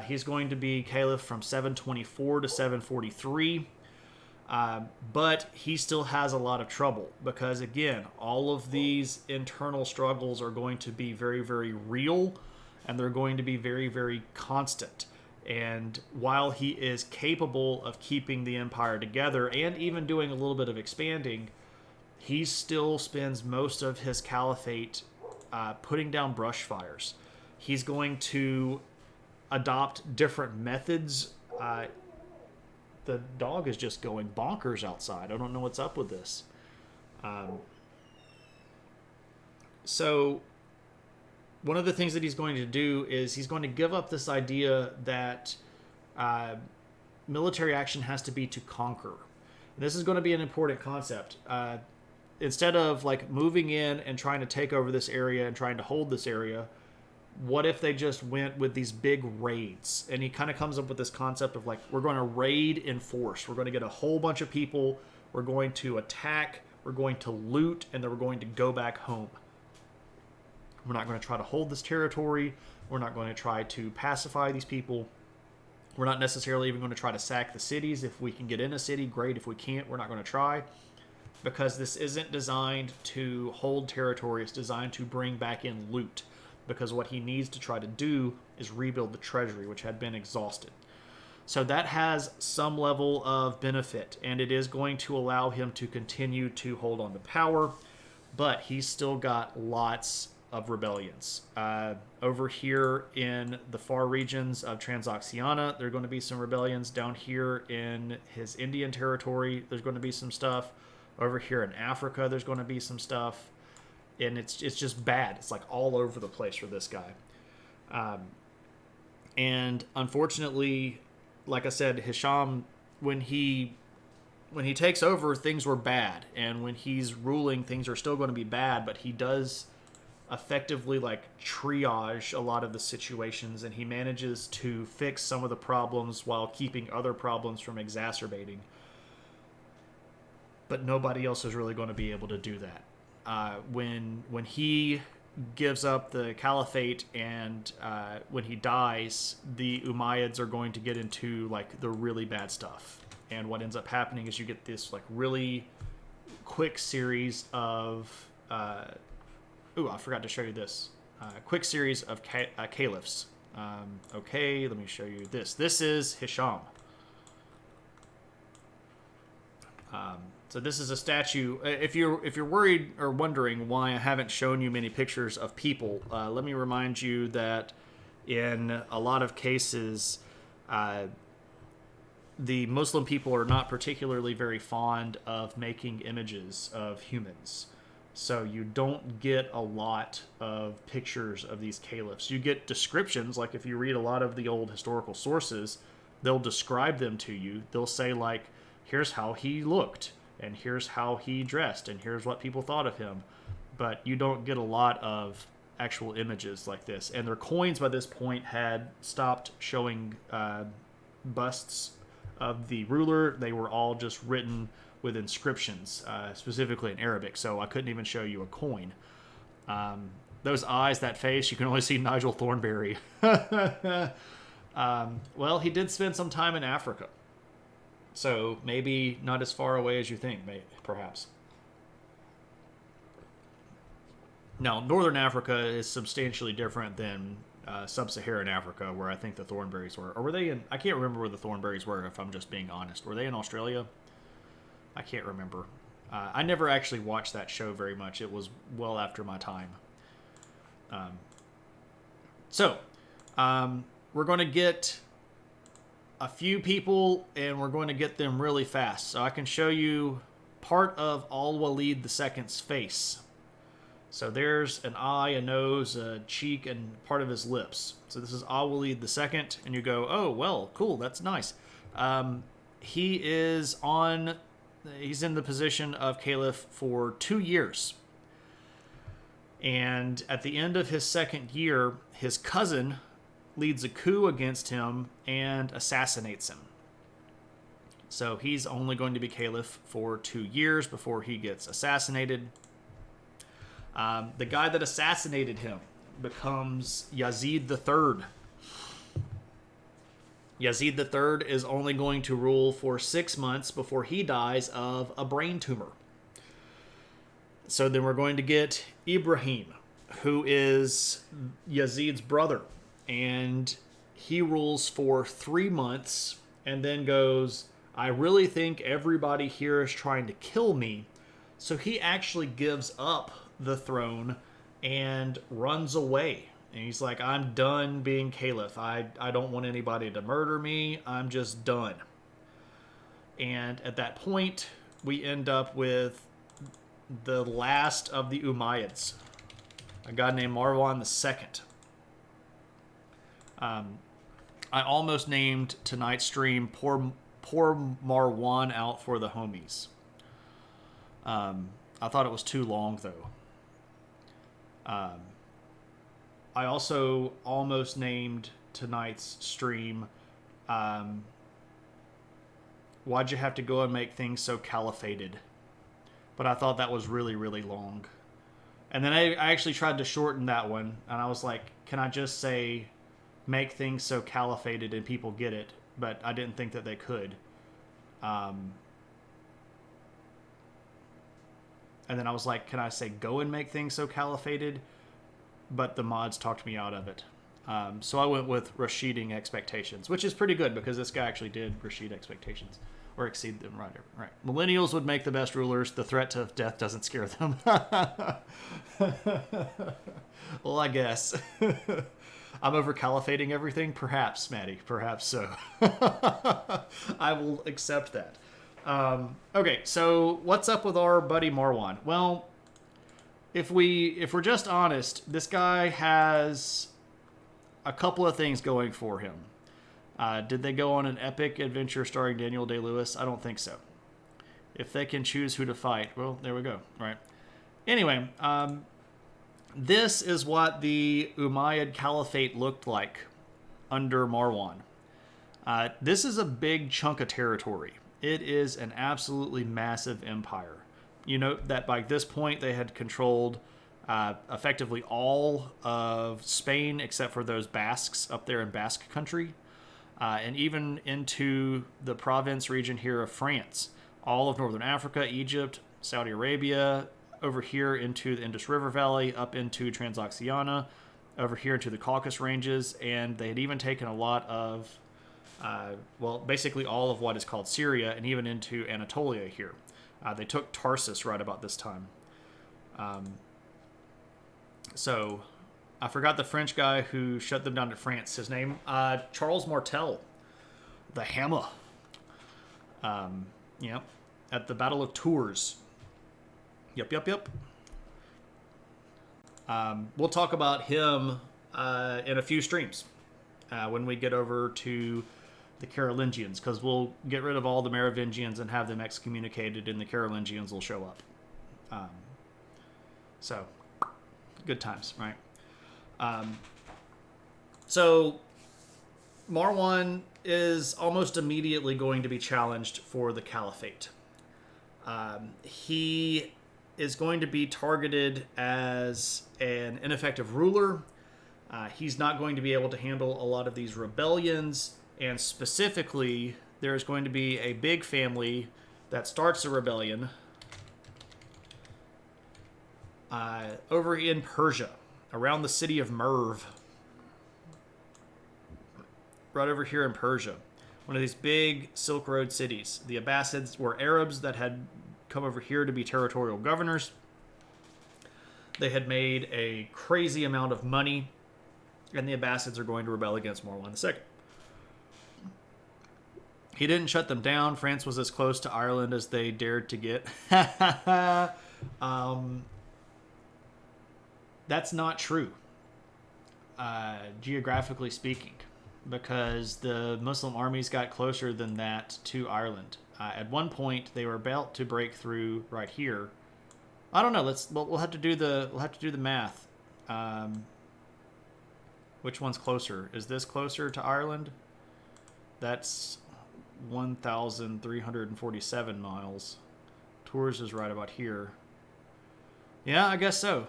He's going to be caliph from 724 to 743. But he still has a lot of trouble because, again, all of these internal struggles are going to be very, very real, and they're going to be very, very constant. And while he is capable of keeping the empire together and even doing a little bit of expanding, he still spends most of his caliphate putting down brush fires. He's going to adopt different methods. The dog is just going bonkers outside. I don't know what's up with this. So one of the things that he's going to do is he's going to give up this idea that military action has to be to conquer. And this is going to be an important concept. Instead of like moving in and trying to take over this area and trying to hold this area, what if they just went with these big raids? And he kind of comes up with this concept of like, we're going to raid in force. We're going to get a whole bunch of people. We're going to attack, we're going to loot, and then we're going to go back home. We're not going to try to hold this territory. We're not going to try to pacify these people. We're not necessarily even going to try to sack the cities. If we can get in a city, great. If we can't, we're not going to try. Because this isn't designed to hold territory. It's designed to bring back in loot. Because what he needs to try to do is rebuild the treasury, which had been exhausted. So that has some level of benefit, and it is going to allow him to continue to hold on to power, but he's still got lots of rebellions. Over here in the far regions of Transoxiana, there are going to be some rebellions. Down here in his Indian territory, there's going to be some stuff. Over here in Africa, there's going to be some stuff. And it's just bad. It's like all over the place for this guy. And unfortunately, like I said, Hisham, when he takes over, things were bad. And when he's ruling, things are still going to be bad. But he does effectively like triage a lot of the situations. And he manages to fix some of the problems while keeping other problems from exacerbating. But nobody else is really going to be able to do that. When he gives up the caliphate and when he dies, the Umayyads are going to get into like the really bad stuff. And what ends up happening is you get this like really quick series of I forgot to show you this. Quick series of caliphs. Okay, let me show you this. This is Hisham. So this is a statue. If you're worried or wondering why I haven't shown you many pictures of people, let me remind you that in a lot of cases, the Muslim people are not particularly very fond of making images of humans. So you don't get a lot of pictures of these caliphs. You get descriptions, like if you read a lot of the old historical sources, they'll describe them to you. They'll say like, here's how he looked, and here's how he dressed, and here's what people thought of him. But you don't get a lot of actual images like this. And their coins by this point had stopped showing busts of the ruler. They were all just written with inscriptions, specifically in Arabic, so I couldn't even show you a coin. Those eyes, that face, you can only see Nigel Thornberry. Well, he did spend some time in Africa. So maybe not as far away as you think, perhaps. Now, Northern Africa is substantially different than Sub-Saharan Africa, where I think the Thornberries were. Or were they in... I can't remember where the Thornberries were, if I'm just being honest. Were they in Australia? I can't remember. I never actually watched that show very much. It was well after my time. We're going to get a few people, and we're going to get them really fast. So I can show you part of Al-Walid II's face. So there's an eye, a nose, a cheek, and part of his lips. So this is Al-Walid II, and you go, oh, well, cool, that's nice. He's in the position of caliph for 2 years. And at the end of his second year, his cousin leads a coup against him and assassinates him. So he's only going to be caliph for 2 years before he gets assassinated. The guy that assassinated him becomes Yazid III. Yazid III is only going to rule for 6 months before he dies of a brain tumor. So then we're going to get Ibrahim, who is Yazid's brother. And he rules for 3 months and then goes, I really think everybody here is trying to kill me. So he actually gives up the throne and runs away. And he's like, I'm done being caliph. I don't want anybody to murder me. I'm just done. And at that point, we end up with the last of the Umayyads, a guy named Marwan II. I almost named tonight's stream Pour Marwan Out for the Homies. I thought it was too long, though. I also almost named tonight's stream Why'd you have to go and make things so caliphated? But I thought that was really, really long. And then I actually tried to shorten that one, and I was like, can I just say make things so caliphated and people get it? But I didn't think that they could. And then I was like, can I say go and make things so caliphated? But the mods talked me out of it. So I went with Rashiding expectations, which is pretty good because this guy actually did Rashid expectations. Or exceed them, right. Millennials would make the best rulers. The threat of death doesn't scare them. Well, I guess. I'm over caliphating everything? Perhaps, Maddie. Perhaps so. I will accept that. Okay, so what's up with our buddy Marwan? Well, if we're just honest, this guy has a couple of things going for him. Did they go on an epic adventure starring Daniel Day-Lewis? I don't think so. If they can choose who to fight, well, there we go, right? Anyway, this is what the Umayyad Caliphate looked like under Marwan. This is a big chunk of territory. It is an absolutely massive empire. You note that by this point they had controlled effectively all of Spain except for those Basques up there in Basque country. And even into the province region here of France, all of northern Africa, Egypt, Saudi Arabia, over here into the Indus River Valley, up into Transoxiana, over here into the Caucasus Ranges, and they had even taken a lot of, basically all of what is called Syria, and even into Anatolia here. They took Tarsus right about this time. So I forgot the French guy who shut them down to France. His name, Charles Martel, the Hammer. Yep, at the Battle of Tours. Yep. We'll talk about him in a few streams when we get over to the Carolingians, because we'll get rid of all the Merovingians and have them excommunicated, and the Carolingians will show up. So, good times, right? So Marwan is almost immediately going to be challenged for the caliphate. He is going to be targeted as an ineffective ruler. He's not going to be able to handle a lot of these rebellions, and specifically, there's going to be a big family that starts a rebellion over in Persia, around the city of Merv. Right over here in Persia. One of these big Silk Road cities. The Abbasids were Arabs that had come over here to be territorial governors. They had made a crazy amount of money, and the Abbasids are going to rebel against Marwan II. He didn't shut them down. France was as close to Ireland as they dared to get. That's not true, geographically speaking, because the Muslim armies got closer than that to Ireland. At one point, they were about to break through right here. I don't know. We'll have to do the math. Which one's closer? Is this closer to Ireland? That's 1,347 miles. Tours is right about here. Yeah, I guess so.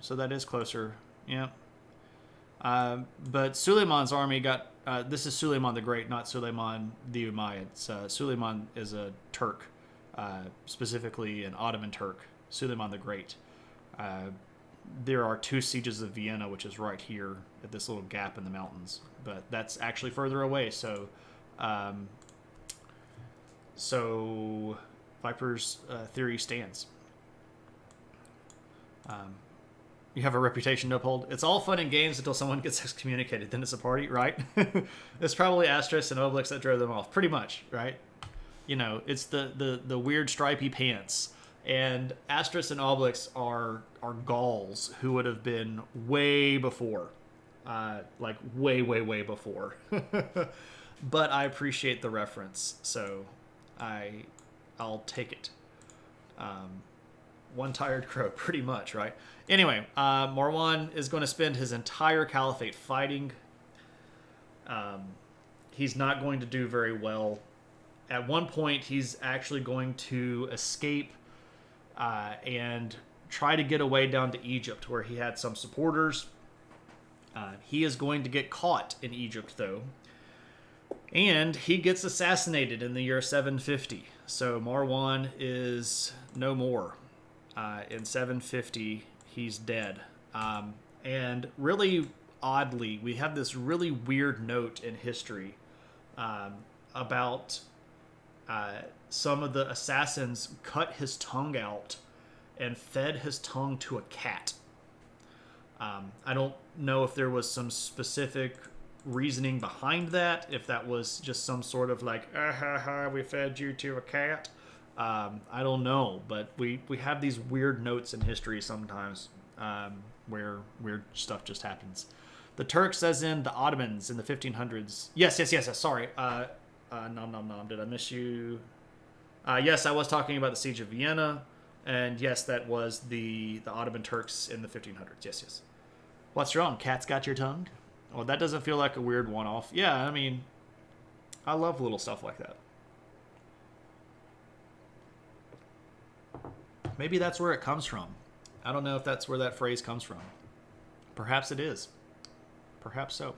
So that is closer. Yeah. But Suleiman's army got... this is Suleiman the Great, not Suleiman the Umayyad. Suleiman is a Turk, specifically an Ottoman Turk. Suleiman the Great. There are 2 sieges of Vienna, which is right here at this little gap in the mountains. But that's actually further away, so... so Viper's theory stands. You have a reputation to uphold. It's all fun and games until someone gets excommunicated. Then it's a party, right? It's probably Asterix and Obelix that drove them off. Pretty much, right? You know, it's the weird stripy pants. And Asterix and Obelix are Gauls who would have been way before. Like way before. But I appreciate the reference, so I'll take it. One tired crow, pretty much, right? Anyway, Marwan is going to spend his entire caliphate fighting. He's not going to do very well. At one point, he's actually going to escape and try to get away down to Egypt, where he had some supporters. He is going to get caught in Egypt, though, and he gets assassinated in the year 750. So Marwan is no more. In 750, he's dead. And really oddly, we have this really weird note in history about some of the assassins cut his tongue out and fed his tongue to a cat. I don't know if there was some specific reasoning behind that, if that was just some sort of like, we fed you to a cat. I don't know, but we have these weird notes in history sometimes where weird stuff just happens. The Turks, as in the Ottomans in the 1500s. Yes. Sorry. Nom. Did I miss you? Yes, I was talking about the Siege of Vienna. And yes, that was the Ottoman Turks in the 1500s. Yes. What's wrong? Cat's got your tongue? Well, that doesn't feel like a weird one-off. Yeah, I mean, I love little stuff like that. Maybe that's where it comes from. I don't know if that's where that phrase comes from. Perhaps it is. Perhaps so.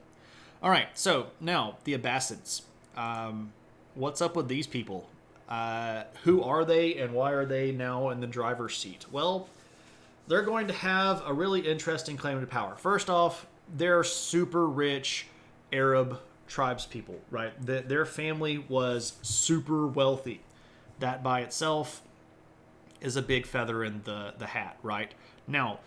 All right, so now the Abbasids. What's up with these people? Who are they, and why are they now in the driver's seat? Well, they're going to have a really interesting claim to power. First off, they're super rich Arab tribespeople, right? Their family was super wealthy. That by itself is a big feather in the hat, right? Now,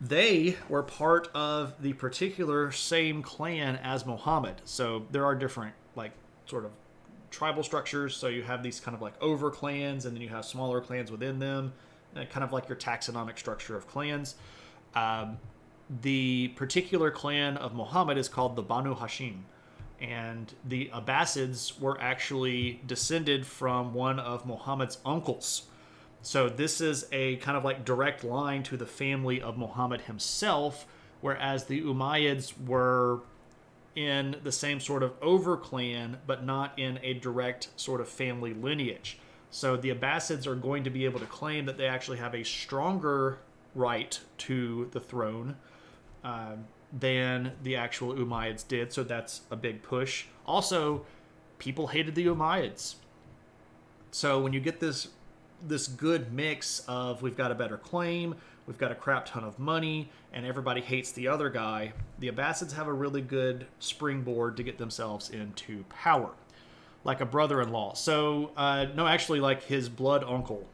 they were part of the particular same clan as Muhammad. So there are different, like, sort of tribal structures. So you have these kind of like over clans, and then you have smaller clans within them, kind of like your taxonomic structure of clans. The particular clan of Muhammad is called the Banu Hashim, and the Abbasids were actually descended from one of Muhammad's uncles. So this is a kind of like direct line to the family of Muhammad himself, whereas the Umayyads were in the same sort of over clan, but not in a direct sort of family lineage. So the Abbasids are going to be able to claim that they actually have a stronger right to the throne than the actual Umayyads did. So that's a big push. Also, people hated the Umayyads. So when you get this good mix of we've got a better claim, we've got a crap ton of money, and everybody hates the other guy, the Abbasids have a really good springboard to get themselves into power. Like a brother-in-law. So, no, actually like his blood uncle.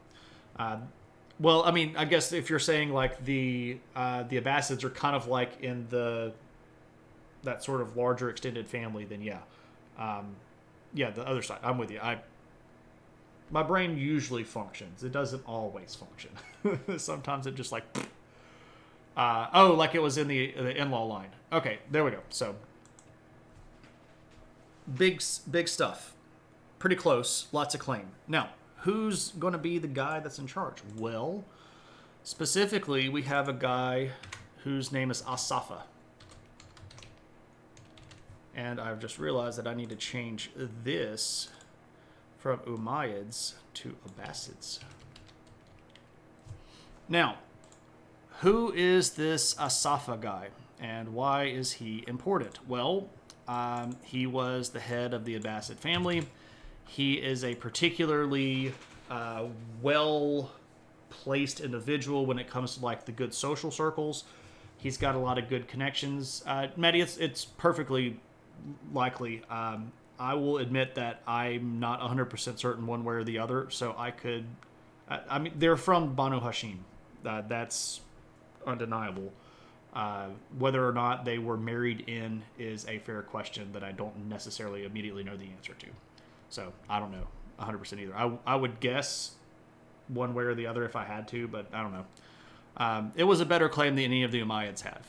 Well, I mean, I guess if you're saying like the Abbasids are kind of like in that sort of larger extended family, then yeah. Yeah, the other side. I'm with you. My brain usually functions. It doesn't always function. Sometimes it just like... like it was in the in-law line. Okay, there we go. So, big stuff. Pretty close. Lots of claim. Now, who's going to be the guy that's in charge? Well, specifically, we have a guy whose name is Asafa. And I've just realized that I need to change this from Umayyads to Abbasids. Now, who is this Asafa guy, and why is he important? Well, he was the head of the Abbasid family. He is a particularly well-placed individual when it comes to like the good social circles. He's got a lot of good connections. Maddie, it's perfectly likely. I will admit that I'm not 100% certain one way or the other, so I mean, they're from Banu Hashim. That's undeniable. Whether or not they were married in is a fair question that I don't necessarily immediately know the answer to. So, I don't know 100% either. I would guess one way or the other if I had to, but I don't know. It was a better claim than any of the Umayyads have.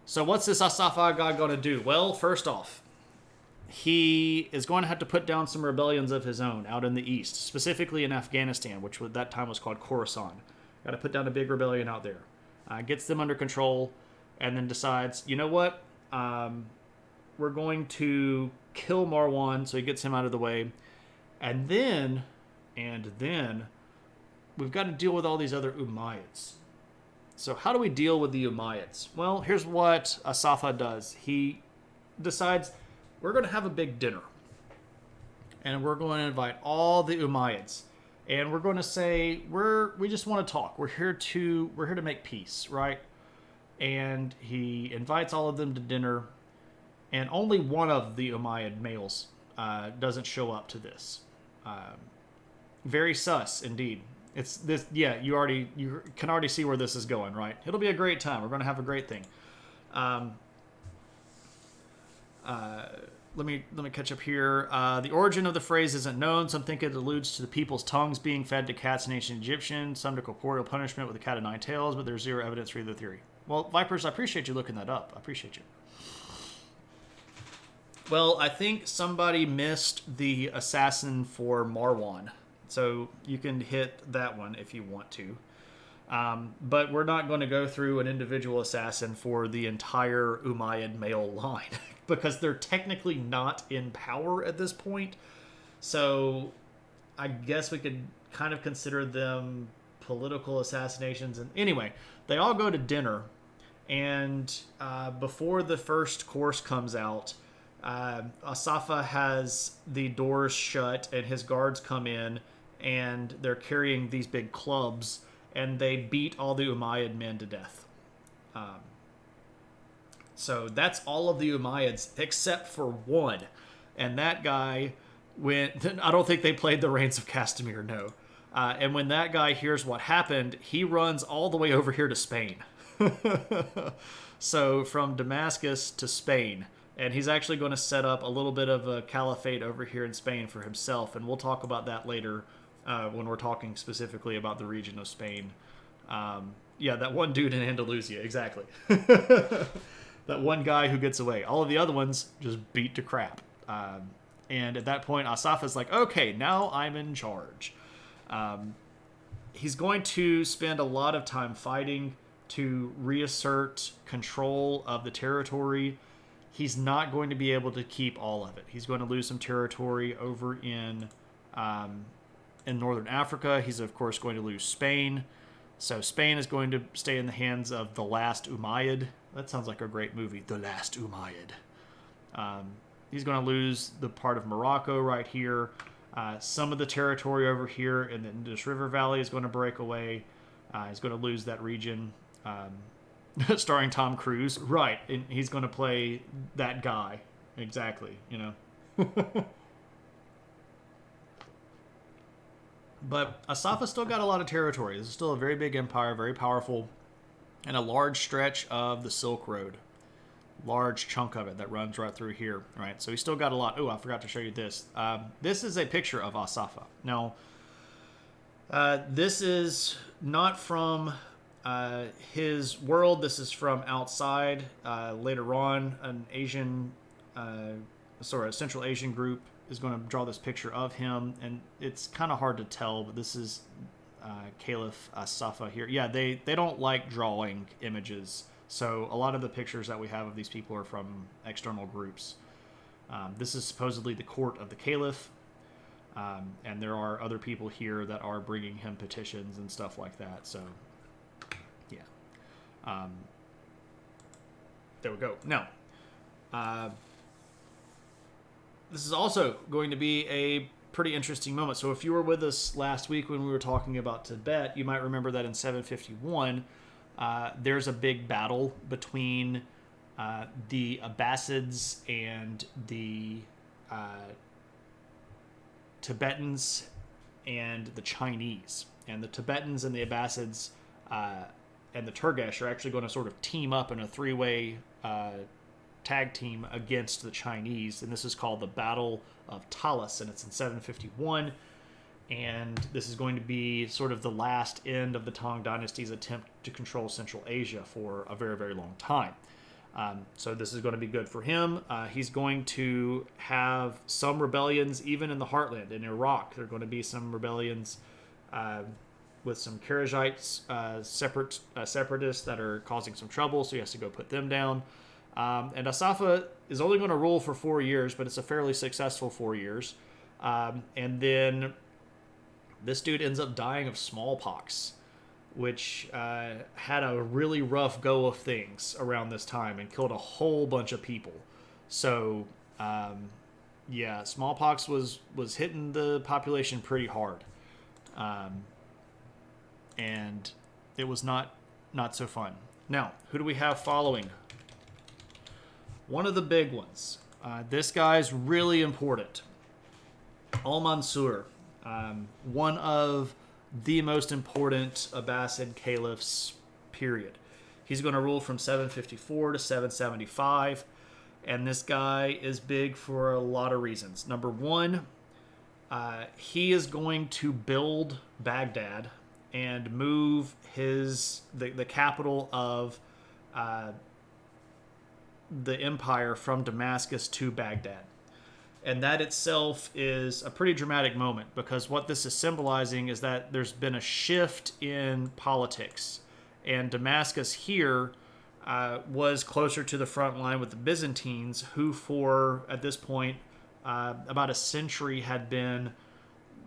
So what's this Asafa guy going to do? Well, first off, he is going to have to put down some rebellions of his own out in the east, specifically in Afghanistan, which at that time was called Khorasan. Got to put down a big rebellion out there. Gets them under control, and then decides, you know what? we're going to kill Marwan so he gets him out of the way. And then we've got to deal with all these other Umayyads. So how do we deal with the Umayyads? Well, here's what Asafa does. He decides we're going to have a big dinner. And we're going to invite all the Umayyads. And we're going to say we just want to talk. We're here to make peace, right? And he invites all of them to dinner. And only one of the Umayyad males doesn't show up to this. Very sus indeed. It's this. Yeah, you can already see where this is going, right? It'll be a great time. We're going to have a great thing. Let me catch up here. The origin of the phrase isn't known. Some think it alludes to the people's tongues being fed to cats in ancient Egyptian, some to corporeal punishment with a cat of nine tails, but there's zero evidence for either theory. Well, Vipers, I appreciate you looking that up. I appreciate you. Well, I think somebody missed the assassin for Marwan. So you can hit that one if you want to. But we're not going to go through an individual assassin for the entire Umayyad male line because they're technically not in power at this point. So I guess we could kind of consider them political assassinations. And anyway, they all go to dinner. And before the first course comes out, Asafa has the doors shut and his guards come in and they're carrying these big clubs and they beat all the Umayyad men to death. So that's all of the Umayyads except for one. And that guy went... I don't think they played the Reigns of Castamere, no. And when that guy hears what happened, he runs all the way over here to Spain. So from Damascus to Spain. And he's actually going to set up a little bit of a caliphate over here in Spain for himself. And we'll talk about that later when we're talking specifically about the region of Spain. Yeah, that one dude in Andalusia, exactly. That one guy who gets away. All of the other ones just beat to crap. And at that point, Asafa's like, okay, now I'm in charge. He's going to spend a lot of time fighting to reassert control of the territory. He's not going to be able to keep all of it. He's going to lose some territory over in northern Africa. He's, of course, going to lose Spain. So Spain is going to stay in the hands of the last Umayyad. That sounds like a great movie, The Last Umayyad. He's going to lose the part of Morocco right here. Some of the territory over here in the Indus River Valley is going to break away. He's going to lose that region. Starring Tom Cruise. Right. And he's going to play that guy. Exactly. You know. But Asafa still got a lot of territory. This is still a very big empire, very powerful, and a large stretch of the Silk Road. Large chunk of it that runs right through here. Right. So he's still got a lot. Oh, I forgot to show you this. This is a picture of Asafa. Now, this is not from his world. This is from outside. Later on, a Central Asian group is going to draw this picture of him, and it's kind of hard to tell, but this is Caliph Asafa here. Yeah, they don't like drawing images, so a lot of the pictures that we have of these people are from external groups. This is supposedly the court of the Caliph, and there are other people here that are bringing him petitions and stuff like that, so... Yeah. There we go. Now, this is also going to be a pretty interesting moment. So if you were with us last week when we were talking about Tibet, you might remember that in 751, there's a big battle between the Abbasids and the Tibetans and the Chinese. And the Tibetans and the Abbasids... and the Turgesh are actually going to sort of team up in a three-way tag team against the Chinese, and this is called the Battle of Talas, and it's in 751, and this is going to be sort of the last end of the Tang Dynasty's attempt to control Central Asia for a very, very long time. So this is going to be good for him. He's going to have some rebellions even in the heartland, in Iraq. There are going to be some rebellions with some Kharijites, separatists that are causing some trouble, so he has to go put them down. And Asafa is only going to rule for 4 years, but it's a fairly successful 4 years. And then this dude ends up dying of smallpox, which had a really rough go of things around this time and killed a whole bunch of people. So, yeah, smallpox was hitting the population pretty hard. And it was not so fun. Now, who do we have following? One of the big ones. This guy's really important. Al-Mansur, one of the most important Abbasid caliphs, period. He's going to rule from 754 to 775, and this guy is big for a lot of reasons. Number one, he is going to build Baghdad and move the capital of the empire from Damascus to Baghdad. And that itself is a pretty dramatic moment, because what this is symbolizing is that there's been a shift in politics. And Damascus here was closer to the front line with the Byzantines, who at this point, about a century had been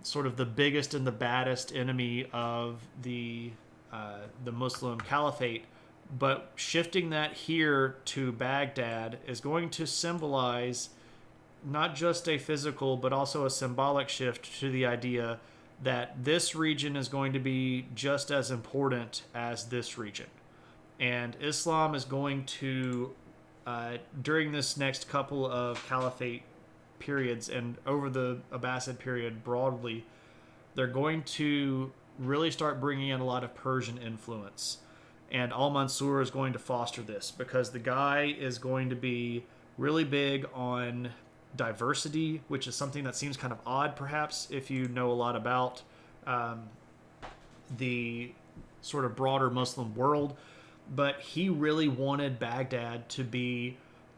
sort of the biggest and the baddest enemy of the Muslim caliphate. But shifting that here to Baghdad is going to symbolize not just a physical, but also a symbolic shift to the idea that this region is going to be just as important as this region. And Islam is going to, during this next couple of caliphate periods and over the Abbasid period broadly, they're going to really start bringing in a lot of Persian influence. And Al-Mansur is going to foster this, because the guy is going to be really big on diversity, which is something that seems kind of odd, perhaps, if you know a lot about the sort of broader Muslim world. But he really wanted Baghdad to be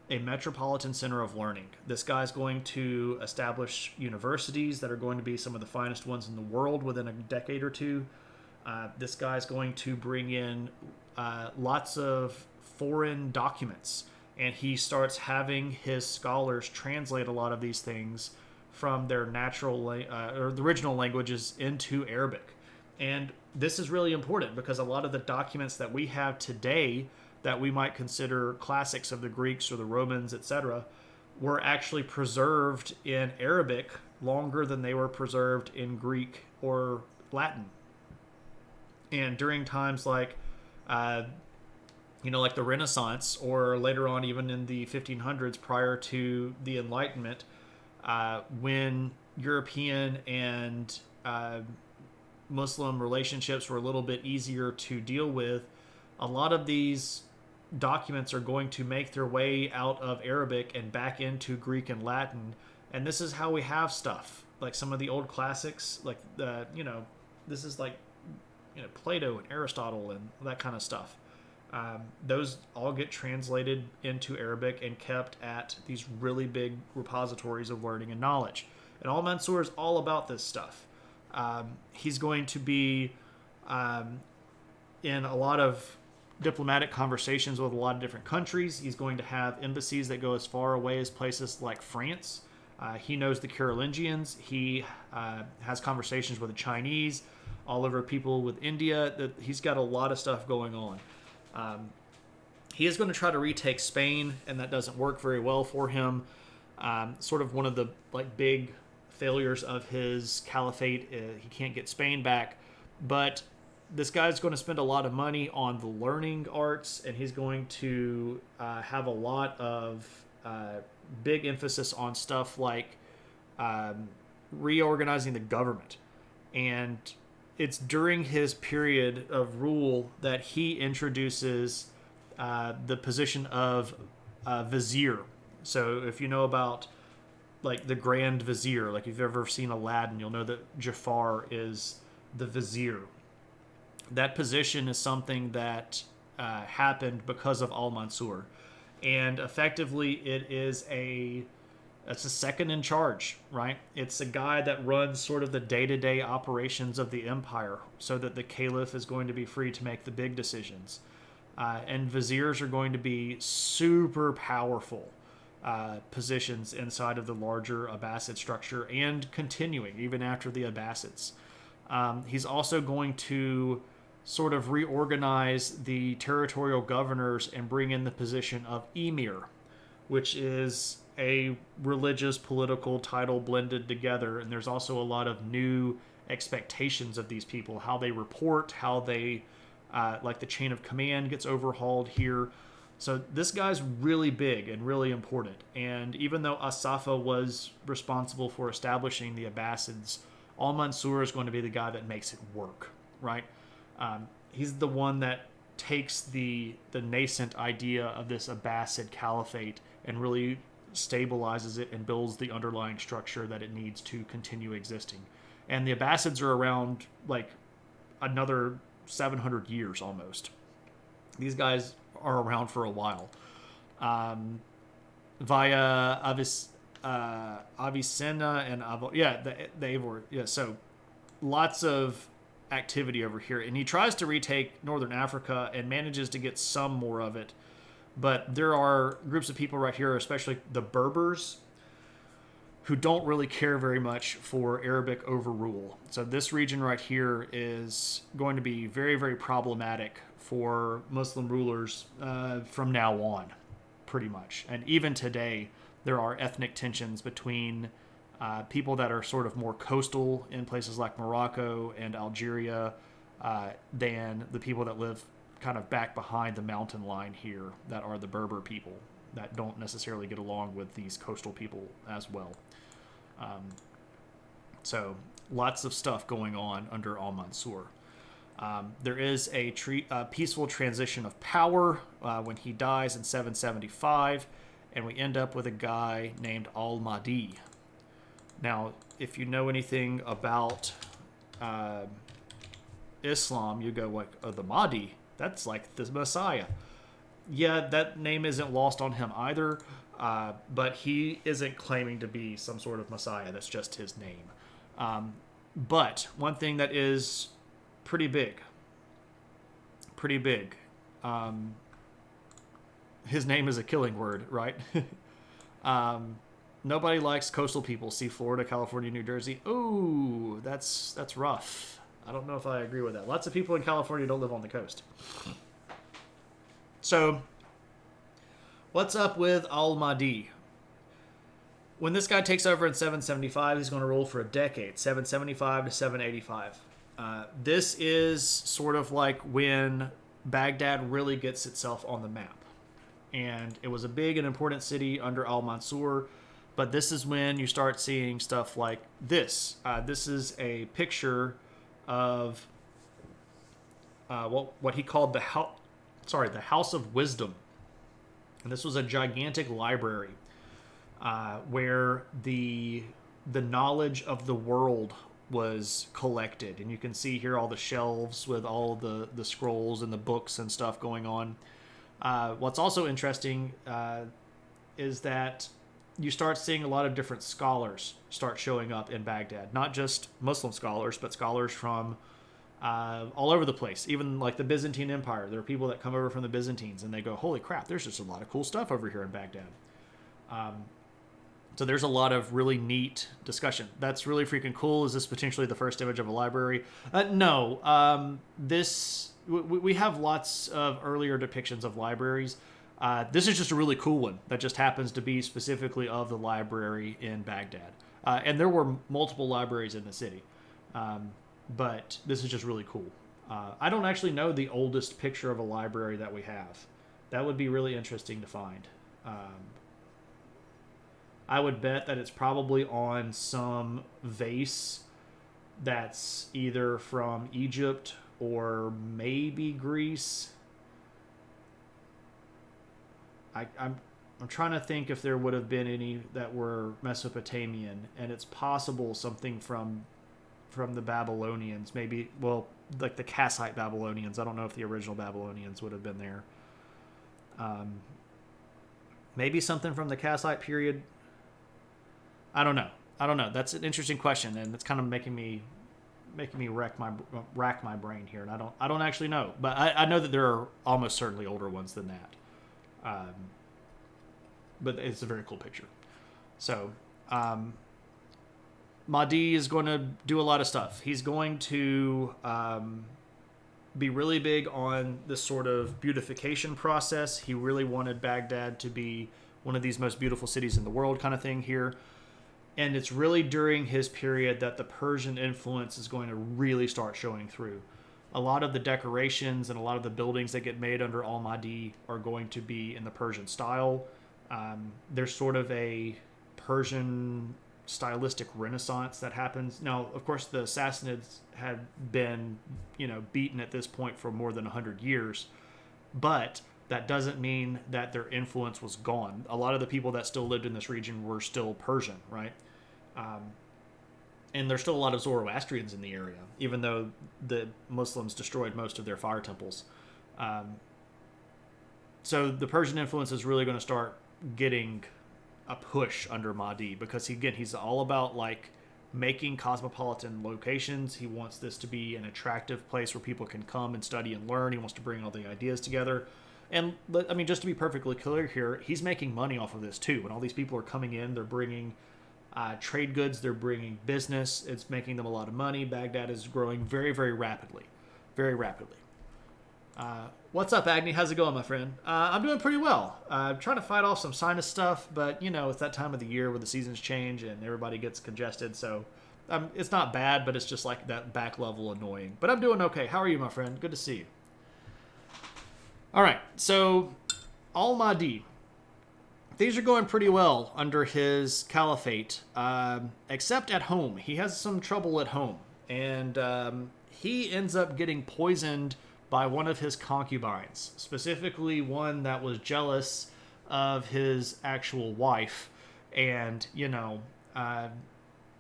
a metropolitan center of learning. This guy's going to establish universities that are going to be some of the finest ones in the world within a decade or two. This guy's going to bring in lots of foreign documents, and he starts having his scholars translate a lot of these things from their natural or the original languages into Arabic. And this is really important, because a lot of the documents that we have today that we might consider classics of the Greeks or the Romans, etc., were actually preserved in Arabic longer than they were preserved in Greek or Latin. And during times like like the Renaissance, or later on even in the 1500s prior to the Enlightenment, when European and Muslim relationships were a little bit easier to deal with, a lot of these documents are going to make their way out of Arabic and back into Greek and Latin. And this is how we have stuff like some of the old classics, like this is like Plato and Aristotle and that kind of stuff. Those all get translated into Arabic and kept at these really big repositories of learning and knowledge. And Al-Mansur is all about this stuff. He's going to be in a lot of diplomatic conversations with a lot of different countries. He's going to have embassies that go as far away as places like France. He knows the Carolingians. He has conversations with the Chinese, all over people with India. He's got a lot of stuff going on. He is going to try to retake Spain, and that doesn't work very well for him. Sort of one of the big failures of his caliphate. He can't get Spain back, but this guy's going to spend a lot of money on the learning arts, and he's going to have a lot of big emphasis on stuff like reorganizing the government. And it's during his period of rule that he introduces the position of vizier. So if you know about the Grand Vizier, if you've ever seen Aladdin, you'll know that Jafar is the vizier. That position is something that happened because of Al-Mansur. And effectively, it's a second in charge, right? It's a guy that runs sort of the day-to-day operations of the empire, so that the caliph is going to be free to make the big decisions. And viziers are going to be super powerful positions inside of the larger Abbasid structure and continuing even after the Abbasids. He's also going to sort of reorganize the territorial governors and bring in the position of emir, which is a religious political title blended together. And there's also a lot of new expectations of these people, how they report, how they like the chain of command gets overhauled here. So this guy's really big and really important. And even though Asafa was responsible for establishing the Abbasids, Al-Mansur is going to be the guy that makes it work, right? He's the one that takes the nascent idea of this Abbasid caliphate and really stabilizes it and builds the underlying structure that it needs to continue existing. And the Abbasids are around like another 700 years almost. These guys are around for a while. Via Avicenna and the Avor. Yeah, so lots of activity over here. And he tries to retake Northern Africa and manages to get some more of it. But there are groups of people right here, especially the Berbers, who don't really care very much for Arabic overrule. So this region right here is going to be very, very problematic for Muslim rulers from now on, pretty much. And even today, there are ethnic tensions between people that are sort of more coastal in places like Morocco and Algeria than the people that live kind of back behind the mountain line here that are the Berber people that don't necessarily get along with these coastal people as well. So lots of stuff going on under Al-Mansur. There is a peaceful transition of power when he dies in 775, and we end up with a guy named Al-Mahdi. Now, if you know anything about Islam, you go like, oh, the Mahdi, that's like the Messiah. Yeah, that name isn't lost on him either, but he isn't claiming to be some sort of Messiah. That's just his name. But one thing that is pretty big, his name is a killing word, right? Nobody likes coastal people. See Florida, California, New Jersey. Ooh, that's rough. I don't know if I agree with that. Lots of people in California don't live on the coast. So, what's up with Al-Mahdi? When this guy takes over in 775, he's going to rule for a decade, 775 to 785. This is sort of like when Baghdad really gets itself on the map. And it was a big and important city under Al-Mansur, but this is when you start seeing stuff like this. This is a picture of what he called the House of Wisdom. And this was a gigantic library where the knowledge of the world was collected. And you can see here all the shelves with all the scrolls and the books and stuff going on. What's also interesting is that you start seeing a lot of different scholars start showing up in Baghdad. Not just Muslim scholars, but scholars from all over the place. Even like the Byzantine Empire. There are people that come over from the Byzantines and they go, holy crap, there's just a lot of cool stuff over here in Baghdad. So there's a lot of really neat discussion. That's really freaking cool. Is this potentially the first image of a library? No. We have lots of earlier depictions of libraries. This is just a really cool one that just happens to be specifically of the library in Baghdad. And there were multiple libraries in the city. But this is just really cool. I don't actually know the oldest picture of a library that we have. That would be really interesting to find. I would bet that it's probably on some vase that's either from Egypt or maybe Greece. I'm trying to think if there would have been any that were Mesopotamian, and it's possible something from the Babylonians, maybe, well, like the Kassite Babylonians. I don't know if the original Babylonians would have been there. Maybe something from the Kassite period. I don't know. That's an interesting question, and it's kind of making me making me rack my brain here, and I don't actually know, but I know that there are almost certainly older ones than that. But it's a very cool picture. So, Mahdi is going to do a lot of stuff. He's going to be really big on this sort of beautification process. He really wanted Baghdad to be one of these most beautiful cities in the world kind of thing here. And it's really during his period that the Persian influence is going to really start showing through. A lot of the decorations and a lot of the buildings that get made under Al-Mahdi are going to be in the Persian style. There's sort of a Persian stylistic renaissance that happens. Now, of course, the Sassanids had been, beaten at this point for more than 100 years, but that doesn't mean that their influence was gone. A lot of the people that still lived in this region were still Persian, right? And there's still a lot of Zoroastrians in the area, even though the Muslims destroyed most of their fire temples. So the Persian influence is really going to start getting a push under Mahdi, because he's all about making cosmopolitan locations. He wants this to be an attractive place where people can come and study and learn. He wants to bring all the ideas together. And just to be perfectly clear here, he's making money off of this too. When all these people are coming in, they're bringing trade goods, they're bringing business. It's making them a lot of money. Baghdad is growing very, very rapidly. Very rapidly. What's up, Agni? How's it going, my friend? I'm doing pretty well. I'm trying to fight off some sinus stuff, but, it's that time of the year where the seasons change and everybody gets congested, so it's not bad, but it's just like that back level annoying. But I'm doing okay. How are you, my friend? Good to see you. All right, so Al-Mahdi. Things are going pretty well under his caliphate, except at home. He has some trouble at home, and he ends up getting poisoned by one of his concubines, specifically one that was jealous of his actual wife. And,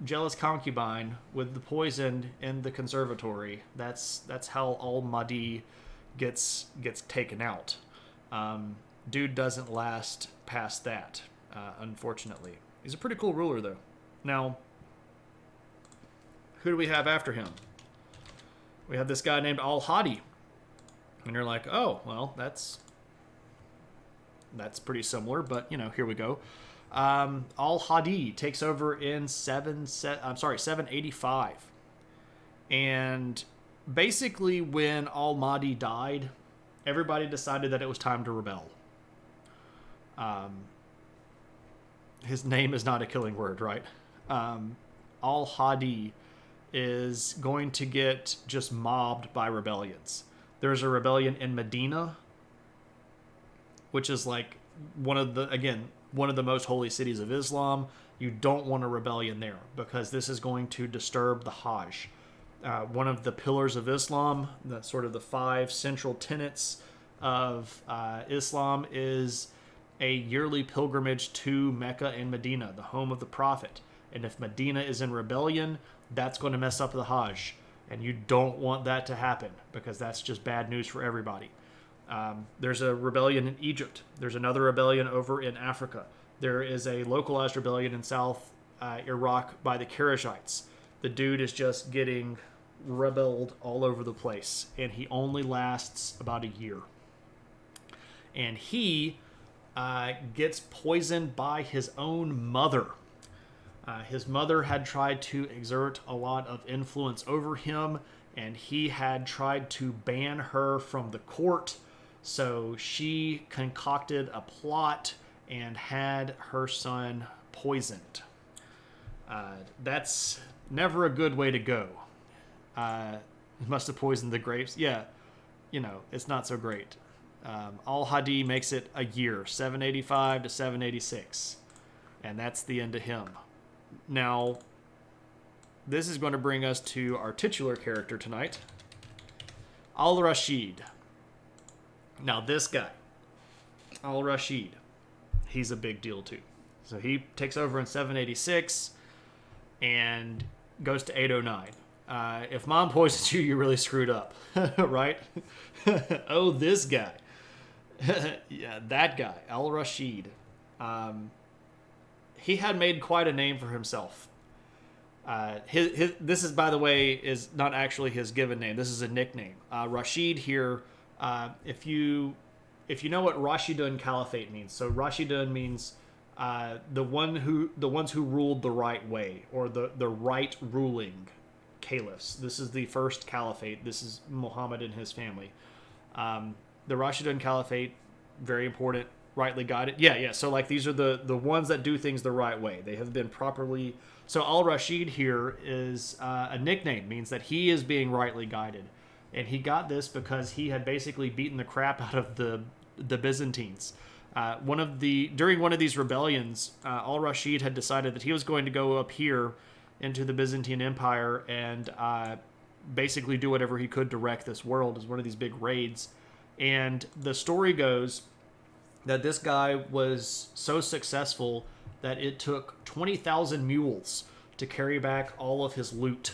jealous concubine with the poison in the conservatory. That's how Al-Mahdi gets taken out. Dude doesn't last past that, unfortunately. He's a pretty cool ruler, though. Now, who do we have after him? We have this guy named Al-Hadi. And you're like, oh, well, that's pretty similar, but, here we go. Al-Hadi takes over in 785. And basically when Al-Mahdi died, everybody decided that it was time to rebel. His name is not a killing word, right? Al-Hadi is going to get just mobbed by rebellions. There's a rebellion in Medina, which is one of the most holy cities of Islam. You don't want a rebellion there, because this is going to disturb the Hajj. One of the pillars of Islam, the sort of the 5 central tenets of Islam, is a yearly pilgrimage to Mecca and Medina, the home of the Prophet. And if Medina is in rebellion, that's going to mess up the Hajj. And you don't want that to happen, because that's just bad news for everybody. There's a rebellion in Egypt. There's another rebellion over in Africa. There is a localized rebellion in South Iraq by the Kharijites. The dude is just getting rebelled all over the place, and he only lasts about a year. And he gets poisoned by his own mother. His mother had tried to exert a lot of influence over him, and he had tried to ban her from the court. So she concocted a plot and had her son poisoned. That's never a good way to go. He must have poisoned the grapes. Yeah, it's not so great. Al-Hadi makes it a year, 785 to 786. And that's the end of him. Now, this is going to bring us to our titular character tonight, Al-Rashid. Now, this guy, Al-Rashid, he's a big deal too. So he takes over in 786 and goes to 809. If mom poisons you, you're really screwed up, right? Oh, this guy. Yeah, that guy, Al-Rashid. He had made quite a name for himself. This is, by the way, is not actually his given name. This is a nickname. Rashid here. If you know what Rashidun Caliphate means, so Rashidun means the ones who ruled the right way, or the right ruling caliphs. This is the first caliphate. This is Muhammad and his family. The Rashidun Caliphate, very important, rightly guided. Yeah. So like these are the ones that do things the right way. They have been properly. So Al Rashid here is a nickname, means that he is being rightly guided, and he got this because he had basically beaten the crap out of the Byzantines. During one of these rebellions, Al Rashid had decided that he was going to go up here into the Byzantine Empire and basically do whatever he could to wreck this world as one of these big raids. And the story goes that this guy was so successful that it took 20,000 mules to carry back all of his loot.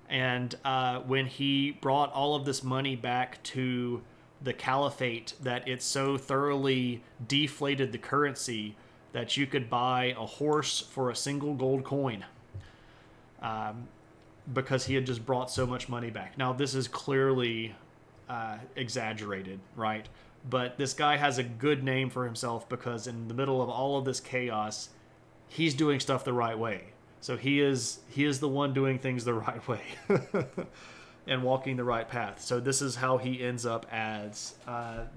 And when he brought all of this money back to the caliphate, that it so thoroughly deflated the currency that you could buy a horse for a single gold coin, because he had just brought so much money back. Now, this is clearly exaggerated, right? But this guy has a good name for himself because in the middle of all of this chaos, he's doing stuff the right way. So he is the one doing things the right way and walking the right path. So this is how he ends up as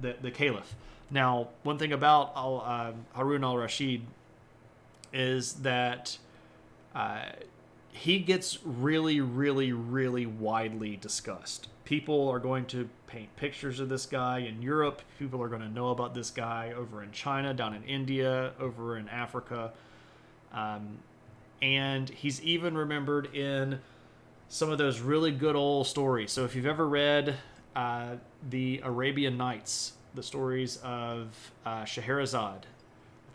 the caliph. Now, one thing about Harun al-Rashid is that he gets really, really, really widely discussed. People are going to paint pictures of this guy in Europe. People are going to know about this guy over in China, down in India, over in Africa. And he's even remembered in some of those really good old stories. So if you've ever read the Arabian Nights, the stories of Scheherazade,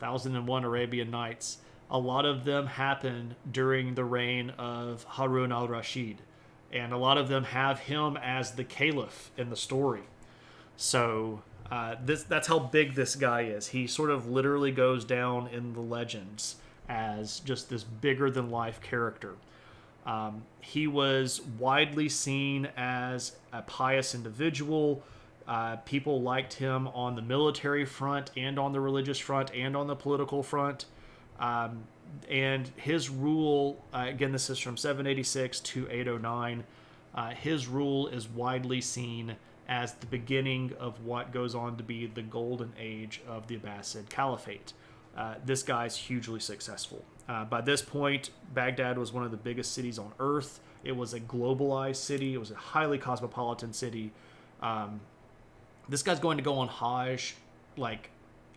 1001 Arabian Nights, a lot of them happen during the reign of Harun al-Rashid. And a lot of them have him as the caliph in the story. So that's how big this guy is. He sort of literally goes down in the legends as just this bigger-than-life character. He was widely seen as a pious individual. People liked him on the military front and on the religious front and on the political front. And his rule, again, this is from 786 to 809, his rule is widely seen as the beginning of what goes on to be the golden age of the Abbasid Caliphate. This guy's hugely successful. By this point, Baghdad was one of the biggest cities on earth. It was a globalized city. It was a highly cosmopolitan city. This guy's going to go on Hajj like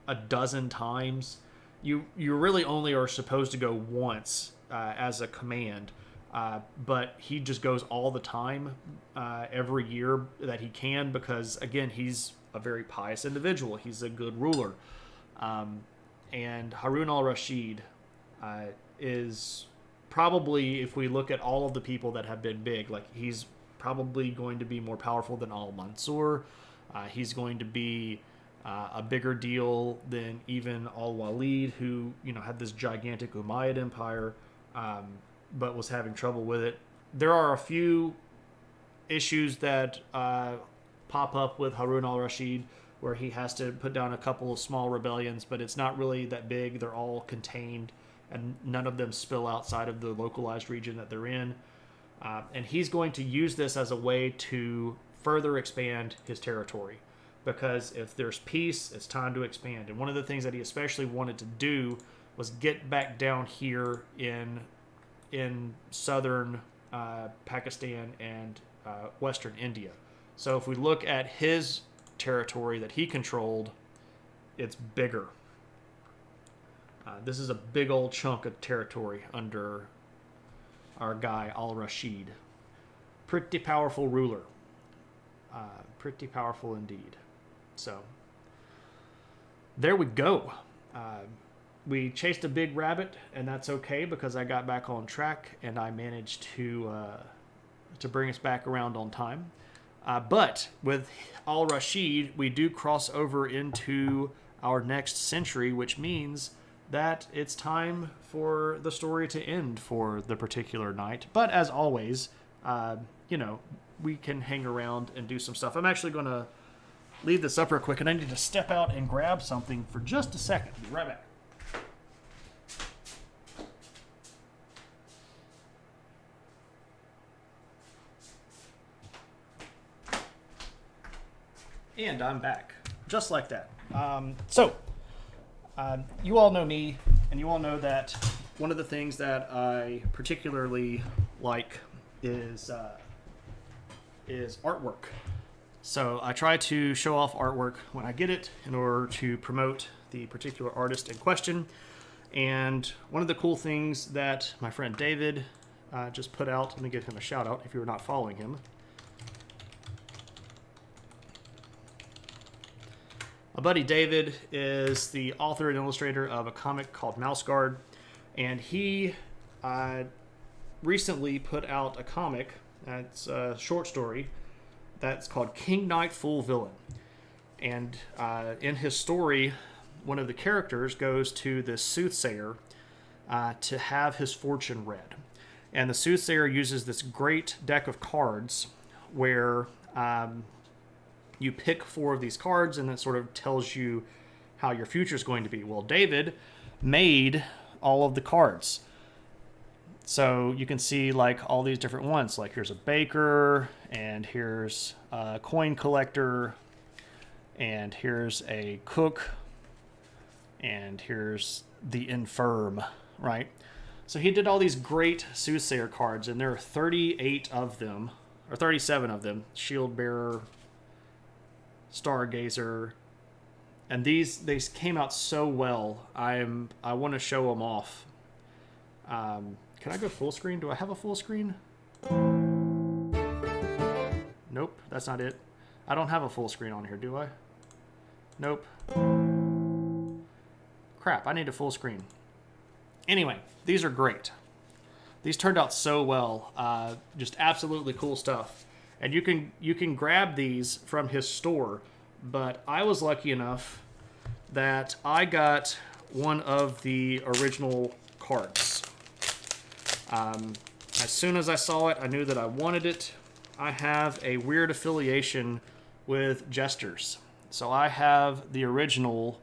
a dozen times. You really only are supposed to go once as a command, but he just goes all the time every year that he can because, again, he's a very pious individual. He's a good ruler. And Harun al-Rashid is probably, if we look at all of the people that have been big, like he's probably going to be more powerful than al-Mansur. He's going to be a bigger deal than even al-Walid, who had this gigantic Umayyad empire, but was having trouble with it. There are a few issues that pop up with Harun al-Rashid, where he has to put down a couple of small rebellions, but it's not really that big. They're all contained, and none of them spill outside of the localized region that they're in. And he's going to use this as a way to further expand his territory, because if there's peace, it's time to expand. And one of the things that he especially wanted to do was get back down here in southern Pakistan and western India. So if we look at his territory that he controlled, it's bigger. This is a big old chunk of territory under our guy al-Rashid. Pretty powerful ruler. Pretty powerful indeed. So there we go. We chased a big rabbit, and that's okay because I got back on track and I managed to bring us back around on time. But with al-Rashid, we do cross over into our next century, which means that it's time for the story to end for the particular night. But as always, we can hang around and do some stuff. I'm actually going to leave this up real quick, and I need to step out and grab something for just a second. Be right back. And I'm back. Just like that. You all know me, and you all know that one of the things that I particularly like is artwork. So I try to show off artwork when I get it in order to promote the particular artist in question. And one of the cool things that my friend David just put out, let me give him a shout out if you're not following him. My buddy David is the author and illustrator of a comic called Mouse Guard, and he recently put out a comic that's a short story that's called King Knight Fool Villain. And in his story, one of the characters goes to this soothsayer to have his fortune read. And the soothsayer uses this great deck of cards where you pick 4 of these cards, and it sort of tells you how your future is going to be. Well, David made all of the cards. So you can see like all these different ones. Like here's a baker, and here's a coin collector, and here's a cook, and here's the infirm, right? So he did all these great soothsayer cards, and there are 38 of them, or 37 of them. Shield bearer, Stargazer, and they came out so well. I want to show them off. Can I go full screen? Do I have a full screen? Nope, that's not it. I don't have a full screen on here, do I? Nope. Crap, I need a full screen. Anyway, these are great. These turned out so well. Just absolutely cool stuff. And you can grab these from his store, but I was lucky enough that I got one of the original cards. As soon as I saw it, I knew that I wanted it. I have a weird affiliation with jesters. So I have the original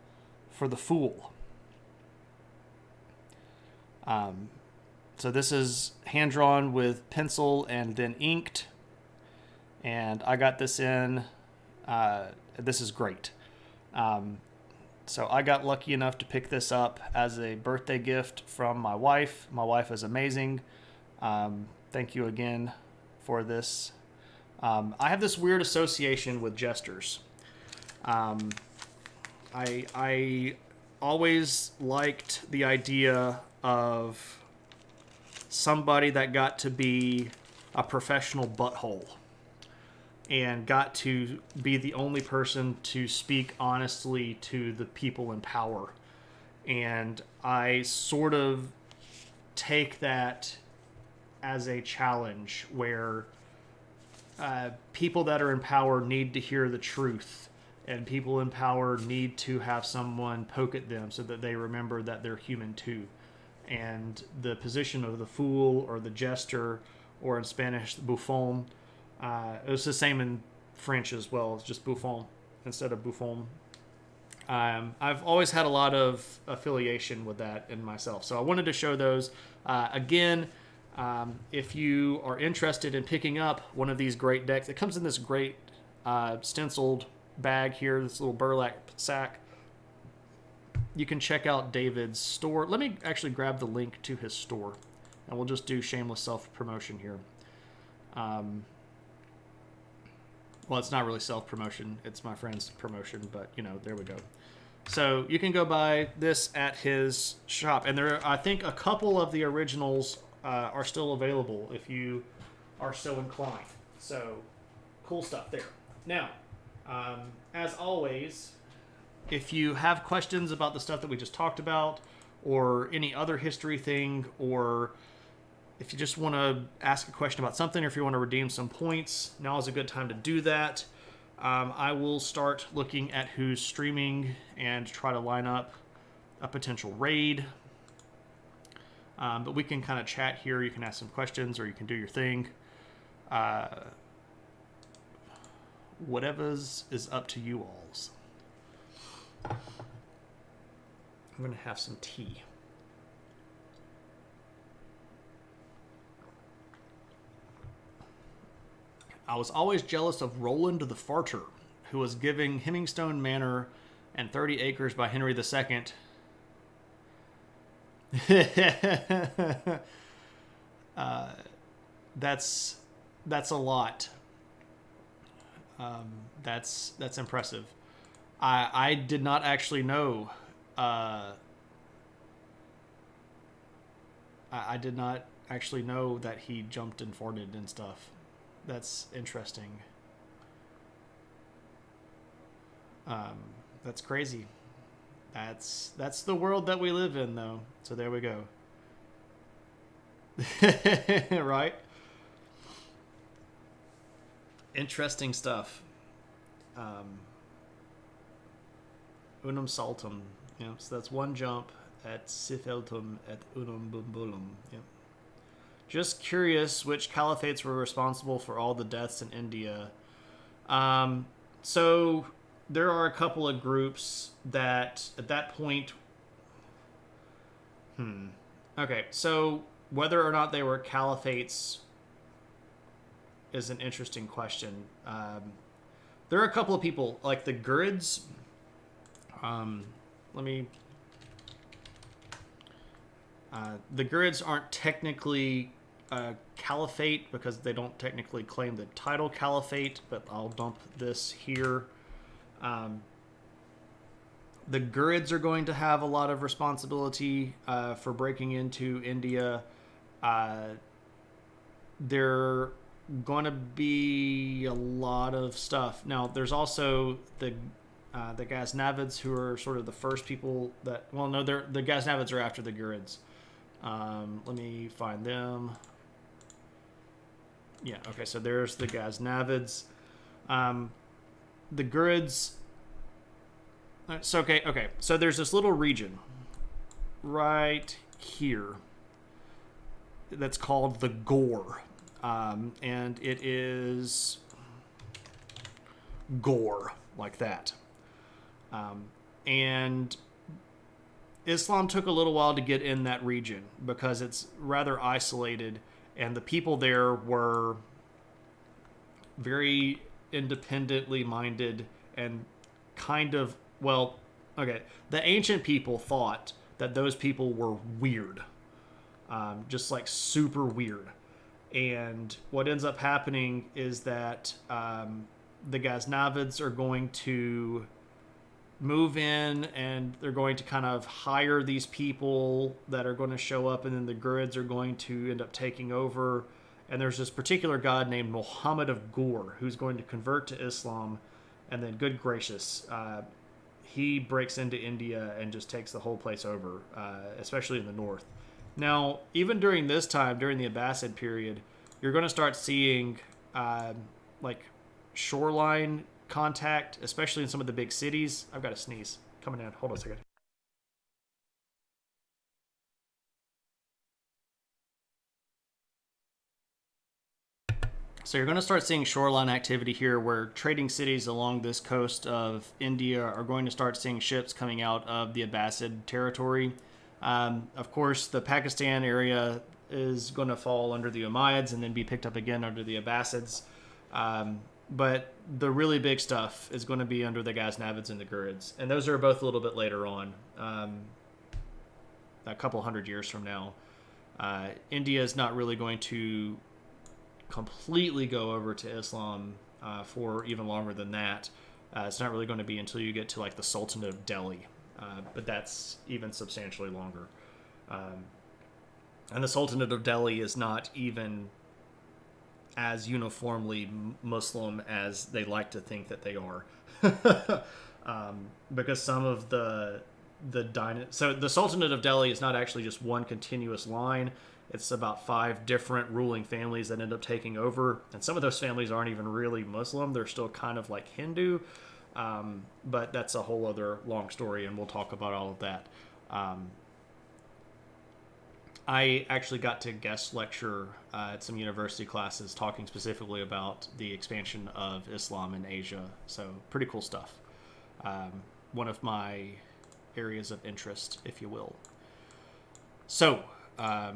for the Fool. So this is hand-drawn with pencil and then inked. And I got this in. This is great. So I got lucky enough to pick this up as a birthday gift from my wife. My wife is amazing. Thank you again for this. I have this weird association with jesters. I always liked the idea of somebody that got to be a professional butthole and got to be the only person to speak honestly to the people in power. And I sort of take that as a challenge where people that are in power need to hear the truth, and people in power need to have someone poke at them so that they remember that they're human too. And the position of the fool or the jester, or in Spanish, the buffon, it's the same in French as well. It's just buffon instead of buffon. I've always had a lot of affiliation with that in myself. So I wanted to show those. Again, if you are interested in picking up one of these great decks, it comes in this great stenciled bag here, this little burlap sack. You can check out David's store. Let me actually grab the link to his store, and we'll just do shameless self-promotion here. Well, it's not really self-promotion. It's my friend's promotion, but, there we go. So you can go buy this at his shop. And there are, I think, a couple of the originals are still available if you are so inclined. So cool stuff there. Now, as always, if you have questions about the stuff that we just talked about, or any other history thing, or if you just want to ask a question about something, or if you want to redeem some points, now is a good time to do that. I will start looking at who's streaming and try to line up a potential raid. But we can kind of chat here. You can ask some questions or you can do your thing. Whatever's is up to you alls. I'm going to have some tea. I was always jealous of Roland the Farter, who was giving Hemmingstone Manor and 30 acres by Henry II. That's a lot. That's impressive. I did not actually know. I did not actually know that he jumped and farted and stuff. That's interesting. That's crazy. That's the world that we live in, though. So there we go. Right? Interesting stuff. Unum saltum. Yeah, so that's one jump at Sifeltum at Unum Bumbulum. Yep. Just curious which caliphates were responsible for all the deaths in India. So there are a couple of groups that at that point. Okay, so whether or not they were caliphates is an interesting question. There are a couple of people, like the Gurids. The Gurids aren't technically a caliphate because they don't technically claim the title caliphate, but I'll dump this here. The Gurids are going to have a lot of responsibility for breaking into India. There going to be a lot of stuff. Now, there's also the Ghaznavids, who are sort of the first people that... Well, no, the Ghaznavids are after the Gurids. Let me find them. Yeah, okay, so there's the Ghaznavids. The Gurids... So, okay. So there's this little region right here that's called the Gore. And it is Gore, like that. And Islam took a little while to get in that region because it's rather isolated, and the people there were very independently minded and kind of, well, okay, the ancient people thought that those people were weird, just like super weird. And what ends up happening is that the Ghaznavids are going to move in, and they're going to kind of hire these people that are going to show up, and then the Gurids are going to end up taking over. And there's this particular god named Muhammad of Gur who's going to convert to Islam, and then, good gracious, he breaks into India and just takes the whole place over, especially in the north. Now, even during this time, during the Abbasid period, you're going to start seeing like shoreline contact, especially in some of the big cities. I've got a sneeze coming in. Hold on a second. So you're going to start seeing shoreline activity here, where trading cities along this coast of India are going to start seeing ships coming out of the Abbasid territory. Of course, the Pakistan area is going to fall under the Umayyads and then be picked up again under the Abbasids. But the really big stuff is going to be under the Ghaznavids and the Gurids. And those are both a little bit later on, a couple hundred years from now. India is not really going to completely go over to Islam for even longer than that. It's not really going to be until you get to like the Sultanate of Delhi. But that's even substantially longer. And the Sultanate of Delhi is not even as uniformly Muslim as they like to think that they are. Because some of so the Sultanate of Delhi is not actually just one continuous line. It's about 5 different ruling families that end up taking over. And some of those families aren't even really Muslim. They're still kind of like Hindu. But that's a whole other long story, and we'll talk about all of that. Um, I actually got to guest lecture at some university classes talking specifically about the expansion of Islam in Asia. So pretty cool stuff. One of my areas of interest, if you will. So I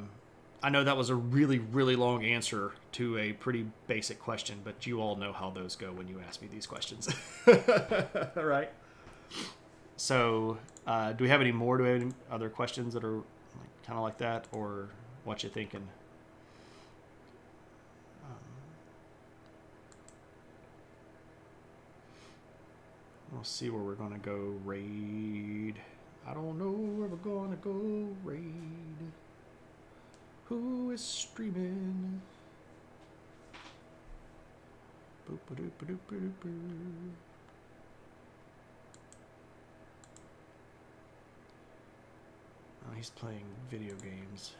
know that was a really, really long answer to a pretty basic question, but you all know how those go when you ask me these questions. All right. So do we have any more? Do we have any other questions that are kind of like that, or what you thinking? We'll see where we're gonna go raid. I don't know where we're gonna go raid. Who is streaming? Boop, ba-doop, ba-doop, ba-doop, ba-doop. Oh, he's playing video games.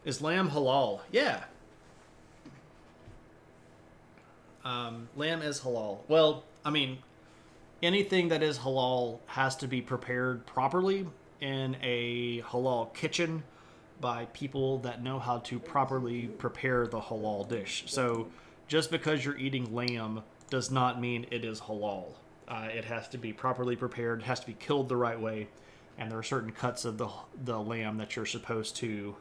Is lamb halal? Yeah. Lamb is halal. Well, I mean, anything that is halal has to be prepared properly in a halal kitchen by people that know how to properly prepare the halal dish. So just because you're eating lamb does not mean it is halal. It has to be properly prepared. It has to be killed the right way. And there are certain cuts of the lamb that you're supposed to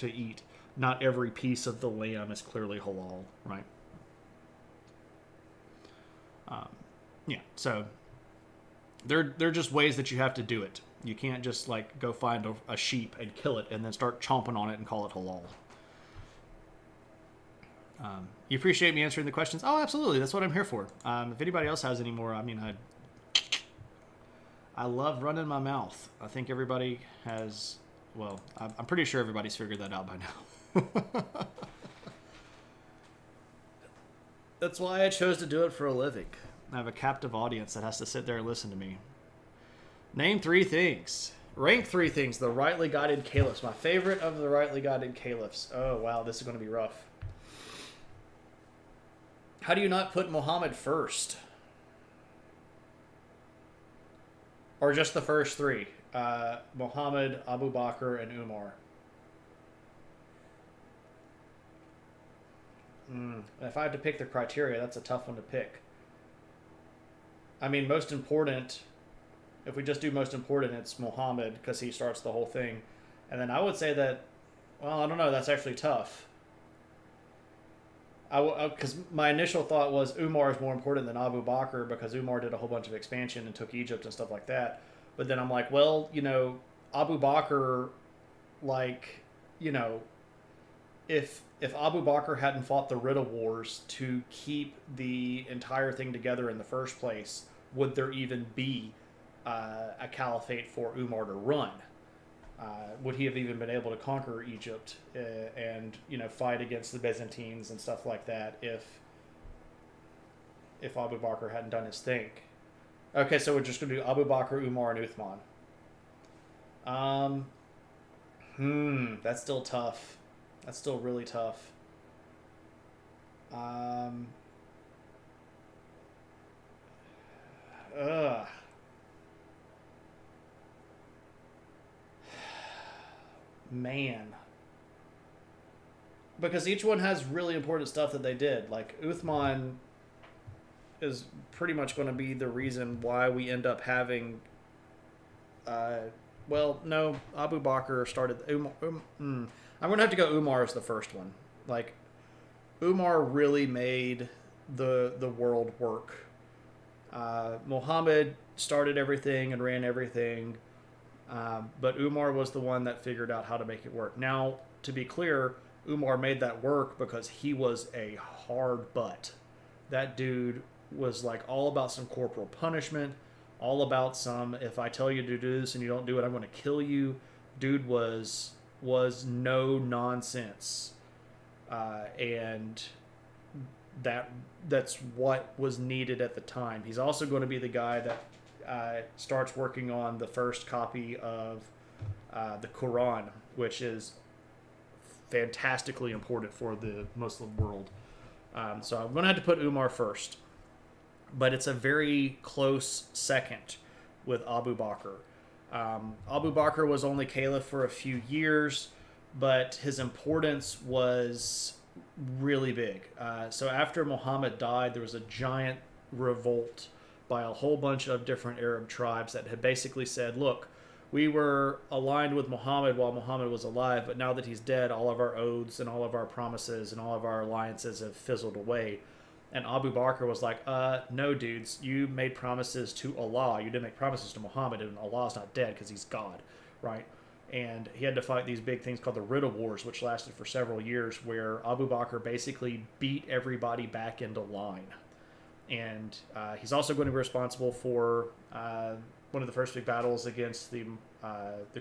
eat. Not every piece of the lamb is clearly halal, right? Yeah, so they're just ways that you have to do it. You can't just like go find a sheep and kill it and then start chomping on it and call it halal. You appreciate me answering the questions? Oh, absolutely. That's what I'm here for. If anybody else has any more, I mean, I love running my mouth. I think everybody has, well, I'm pretty sure everybody's figured that out by now. That's why I chose to do it for a living. I have a captive audience that has to sit there and listen to me. Name 3 things. Rank 3 things. The rightly guided caliphs. My favorite of the rightly guided caliphs. Oh, wow. This is going to be rough. How do you not put Muhammad first? Or just the first 3? Muhammad, Abu Bakr, and Umar. If I had to pick the criteria, that's a tough one to pick. I mean, most important, if we just do most important, it's Muhammad because he starts the whole thing. And then I would say that, well, I don't know, that's actually tough. Because my initial thought was Umar is more important than Abu Bakr because Umar did a whole bunch of expansion and took Egypt and stuff like that. But then I'm like, well, you know, Abu Bakr, like, you know, if Abu Bakr hadn't fought the Ridda Wars to keep the entire thing together in the first place, would there even be a caliphate for Umar to run? Would he have even been able to conquer Egypt and, you know, fight against the Byzantines and stuff like that if Abu Bakr hadn't done his thing? Okay, so we're just going to do Abu Bakr, Umar, and Uthman. That's still tough. That's still really tough. Man. Because each one has really important stuff that they did. Like, Uthman is pretty much going to be the reason why we end up having... well, no, Abu Bakr started... I'm going to have to go Umar as the first one. Like, Umar really made the world work. Muhammad started everything and ran everything. But Umar was the one that figured out how to make it work. Now, to be clear, Umar made that work because he was a hard butt. That dude was like all about some corporal punishment, all about some, if I tell you to do this and you don't do it, I'm going to kill you. Dude was no nonsense. And that's what was needed at the time. He's also going to be the guy that starts working on the first copy of the Quran, which is fantastically important for the Muslim world. So I'm going to have to put Umar first. But it's a very close second. with Abu Bakr. Abu Bakr was only caliph for a few years, but his importance was really big. So after Muhammad died, there was a giant revolt by a whole bunch of different Arab tribes that had basically said, look, we were aligned with Muhammad while Muhammad was alive, but now that he's dead, all of our oaths and all of our promises and all of our alliances have fizzled away. And Abu Bakr was like, no, dudes, you made promises to Allah. You didn't make promises to Muhammad, and Allah's not dead because he's God, right? And he had to fight these big things called the Ridda Wars, which lasted for several years, where Abu Bakr basically beat everybody back into line. And he's also going to be responsible for one of the first big battles against the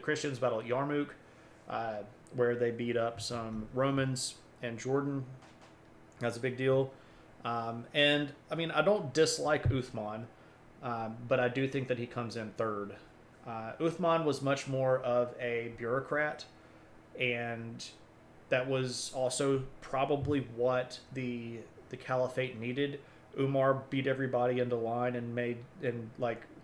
Christians, Battle at Yarmouk, where they beat up some Romans and Jordan. That's a big deal. And I mean, I don't dislike Uthman, but I do think that he comes in third. Uthman was much more of a bureaucrat, and that was also probably what the caliphate needed. Umar beat everybody into line and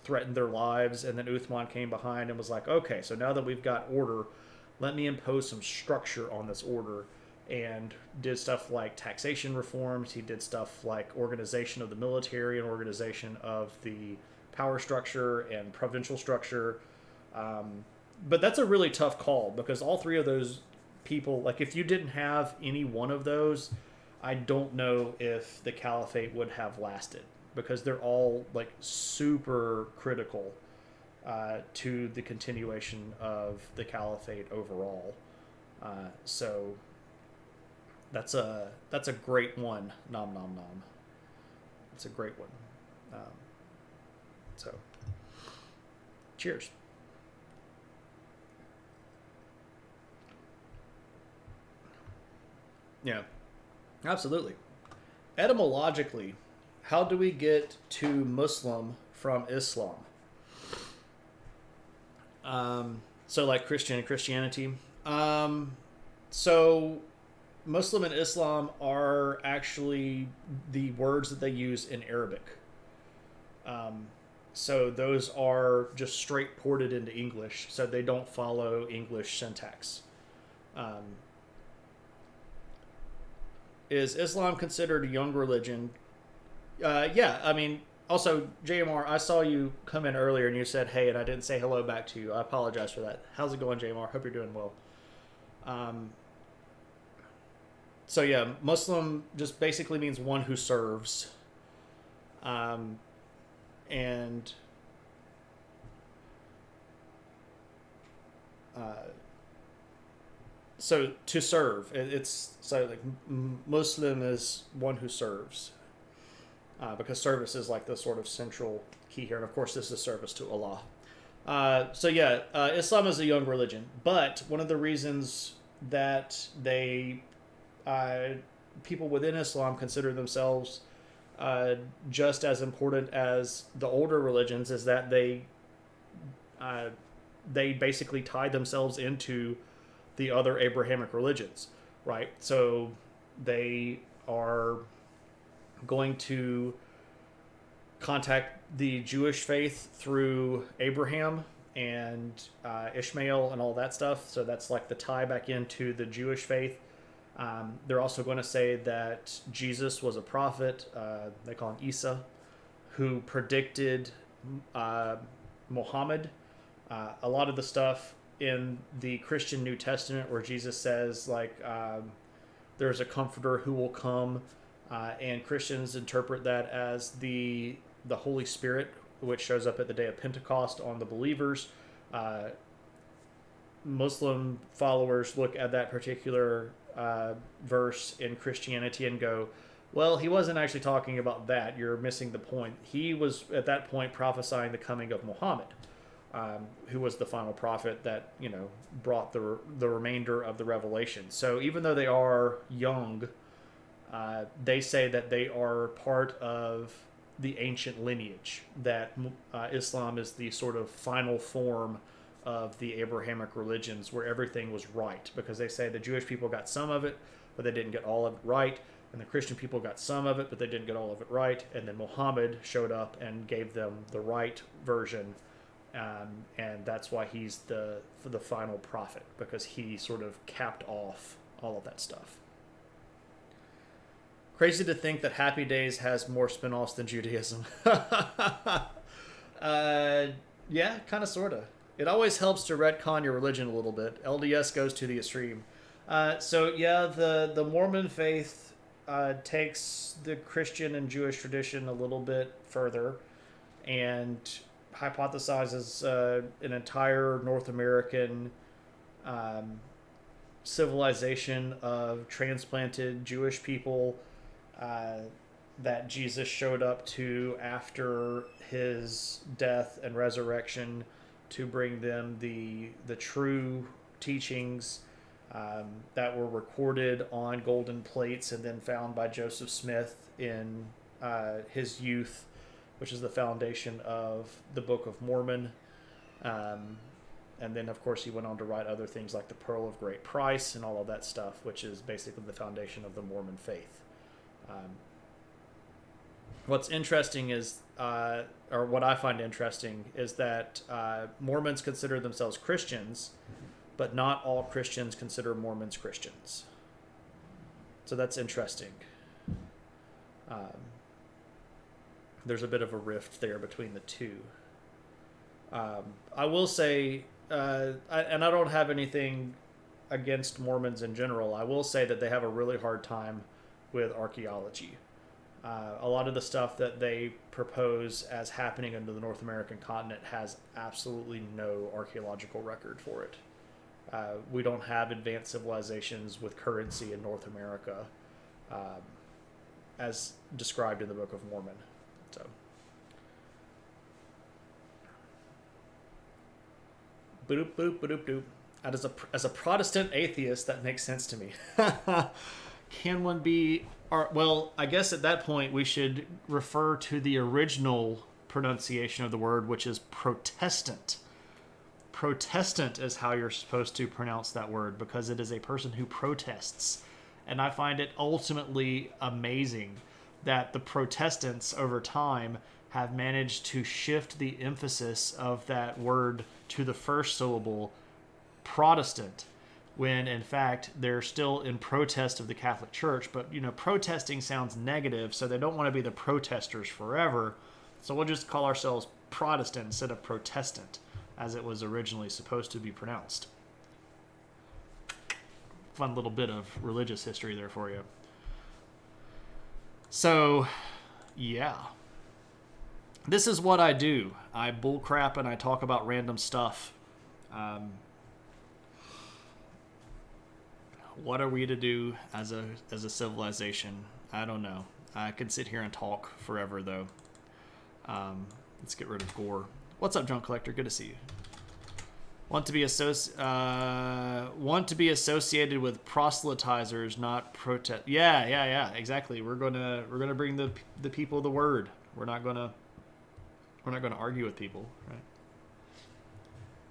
threatened their lives, and then Uthman came behind and was like, okay, so now that we've got order, let me impose some structure on this order, and did stuff like taxation reforms. He did stuff like organization of the military and organization of the power structure and provincial structure. But that's a really tough call because all three of those people, like if you didn't have any one of those, I don't know if the caliphate would have lasted because they're all like super critical to the continuation of the caliphate overall. So that's a great one. Nom nom nom. It's a great one. So, cheers. Yeah, absolutely. Etymologically, how do we get to Muslim from Islam? So like Christian and Christianity. So Muslim and Islam are actually the words that they use in Arabic. So those are just straight ported into English, so they don't follow English syntax. Is Islam considered a young religion? Yeah, I mean, also, JMR, I saw you come in earlier and you said, hey, and I didn't say hello back to you. I apologize for that. How's it going, JMR? Hope you're doing well. So, yeah, Muslim just basically means one who serves. And so to serve, it's so like Muslim is one who serves. Because service is like the sort of central key here. And of course, this is service to Allah. So yeah, Islam is a young religion. But one of the reasons that people within Islam consider themselves just as important as the older religions is that they basically tie themselves into the other Abrahamic religions, right? So they are going to contact the Jewish faith through Abraham and Ishmael and all that stuff. So that's like the tie back into the Jewish faith. They're also going to say that Jesus was a prophet. They call him Isa, who predicted Muhammad. A lot of the stuff in the Christian New Testament where Jesus says, like, there's a comforter who will come, and Christians interpret that as the Holy Spirit, which shows up at the day of Pentecost on the believers. Muslim followers look at that particular verse in Christianity and go, well, he wasn't actually talking about that. You're missing the point. He was at that point prophesying the coming of Muhammad, who was the final prophet that, you know, brought the remainder of the revelation. So even though they are young, they say that they are part of the ancient lineage, that Islam is the sort of final form of the Abrahamic religions where everything was right, because they say the Jewish people got some of it, but they didn't get all of it right, and the Christian people got some of it, but they didn't get all of it right, and then Muhammad showed up and gave them the right version and that's why he's the final prophet, because he sort of capped off all of that stuff. Crazy to think that Happy Days has more spin-offs than Judaism. Yeah, kind of, sort of. It always helps to retcon your religion a little bit. LDS goes to the extreme. So yeah, the Mormon faith takes the Christian and Jewish tradition a little bit further, and hypothesizes an entire North American civilization of transplanted Jewish people that Jesus showed up to after his death and resurrection to bring them the true teachings that were recorded on golden plates and then found by Joseph Smith in his youth, which is the foundation of the Book of Mormon. And then, of course, he went on to write other things like the Pearl of Great Price and all of that stuff, which is basically the foundation of the Mormon faith. What's interesting is, or what I find interesting, is that Mormons consider themselves Christians, but not all Christians consider Mormons Christians. So that's interesting. There's a bit of a rift there between the two. I will say, and I don't have anything against Mormons in general, I will say that they have a really hard time with archaeology. A lot of the stuff that they propose as happening under the North American continent has absolutely no archaeological record for it. We don't have advanced civilizations with currency in North America, as described in the Book of Mormon. So, boop boop boop boop. And as a Protestant atheist, that makes sense to me. Can one be? Well, I guess at that point we should refer to the original pronunciation of the word, which is Protestant. Protestant is how you're supposed to pronounce that word, because it is a person who protests. And I find it ultimately amazing that the Protestants over time have managed to shift the emphasis of that word to the first syllable, Protestant, when in fact they're still in protest of the Catholic Church. But, protesting sounds negative, so they don't want to be the protesters forever. So we'll just call ourselves Protestant instead of Protestant, as it was originally supposed to be pronounced. Fun little bit of religious history there for you. So, yeah. This is what I do. I bullcrap and I talk about random stuff. What are we to do as a civilization? I don't know. I could sit here and talk forever, though. Let's get rid of gore. What's up, Junk Collector? Good to see you. Want to be associated with proselytizers, not protest. Yeah. Exactly. We're gonna bring the people the word. We're not gonna argue with people, right?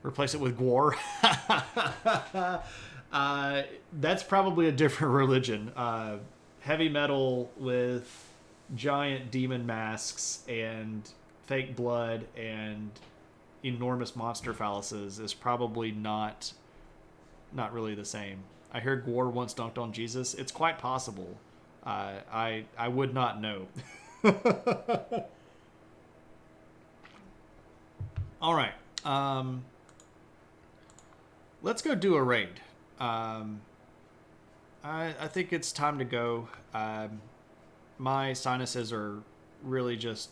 Replace it with gore. That's probably a different religion. Heavy metal with giant demon masks and fake blood and enormous monster phalluses is probably not really the same. I heard Gwar once dunked on Jesus. It's quite possible. I would not know. All right. Let's go do a raid. I think it's time to go. My sinuses are really just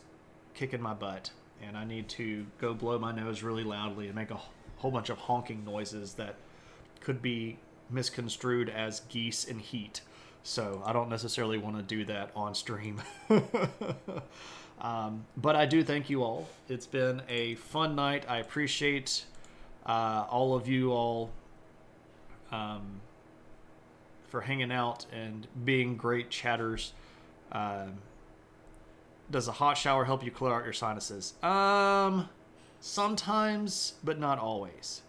kicking my butt, and I need to go blow my nose really loudly and make a whole bunch of honking noises that could be misconstrued as geese in heat. So I don't necessarily want to do that on stream. But I do thank you all. It's been a fun night. I appreciate all of you all for hanging out and being great chatters. Does a hot shower help you clear out your sinuses? Sometimes, but not always.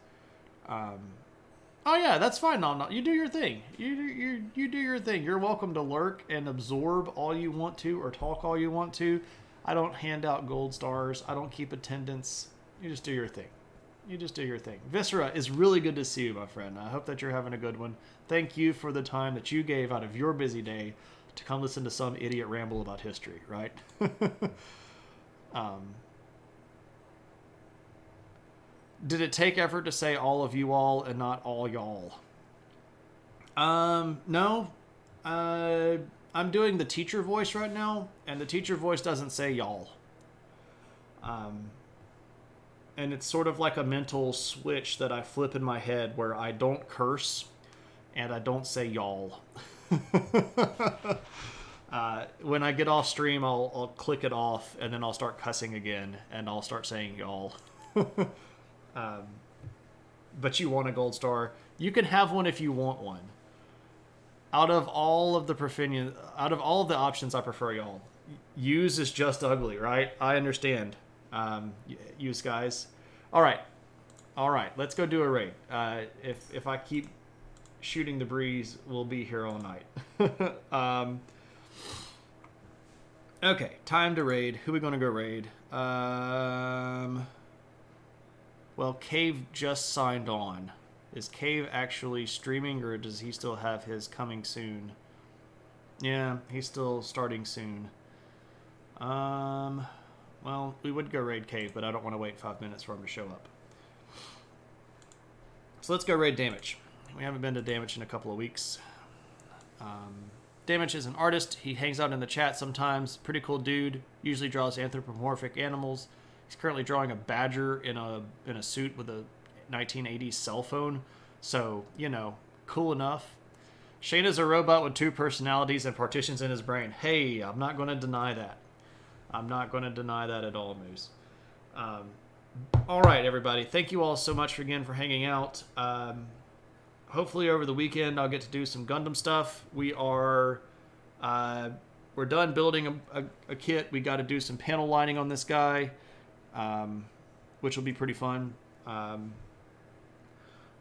Oh yeah, that's fine. No, you do your thing. You do your thing. You're welcome to lurk and absorb all you want to, or talk all you want to. I don't hand out gold stars. I don't keep attendance. You just do your thing. You just do your thing. Viscera, it's really good to see you, my friend. I hope that you're having a good one. Thank you for the time that you gave out of your busy day to come listen to some idiot ramble about history, right? Did it take effort to say all of you all and not all y'all? No. I'm doing the teacher voice right now, and the teacher voice doesn't say y'all. And it's sort of like a mental switch that I flip in my head where I don't curse and I don't say y'all. When I get off stream, I'll click it off and then I'll start cussing again and I'll start saying y'all. But you want a gold star. You can have one if you want one. Out of all of the options, I prefer y'all. Use is just ugly, right? I understand. Use guys. All right. Let's go do a raid. If I keep shooting the breeze, we'll be here all night. Okay, time to raid. Who are we going to go raid? Well, Cave just signed on. Is Cave actually streaming, or does he still have his coming soon? Yeah, he's still starting soon. Well, we would go raid Cave, but I don't want to wait 5 minutes for him to show up. So let's go raid Damage. We haven't been to Damage in a couple of weeks. Damage is an artist. He hangs out in the chat sometimes. Pretty cool dude. Usually draws anthropomorphic animals. He's currently drawing a badger in a suit with a 1980s cell phone. So, you know, cool enough. Shane is a robot with 2 personalities and partitions in his brain. Hey, I'm not going to deny that. I'm not going to deny that at all, Moose. All right, everybody. Thank you all so much again for hanging out. Hopefully over the weekend I'll get to do some Gundam stuff. We're done building a kit. We got to do some panel lining on this guy, which will be pretty fun.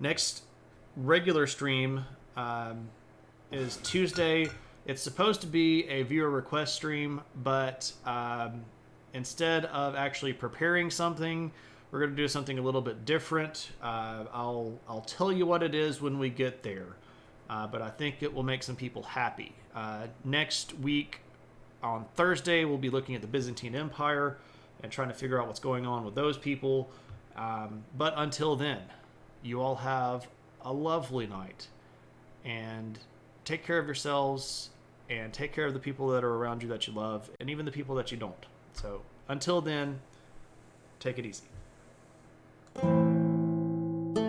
Next regular stream is Tuesday. It's supposed to be a viewer request stream, but instead of actually preparing something, we're going to do something a little bit different. I'll tell you what it is when we get there, but I think it will make some people happy. Next week on Thursday, we'll be looking at the Byzantine Empire and trying to figure out what's going on with those people. But until then, you all have a lovely night, and take care of yourselves and take care of the people that are around you that you love, and even the people that you don't. So until then, take it easy.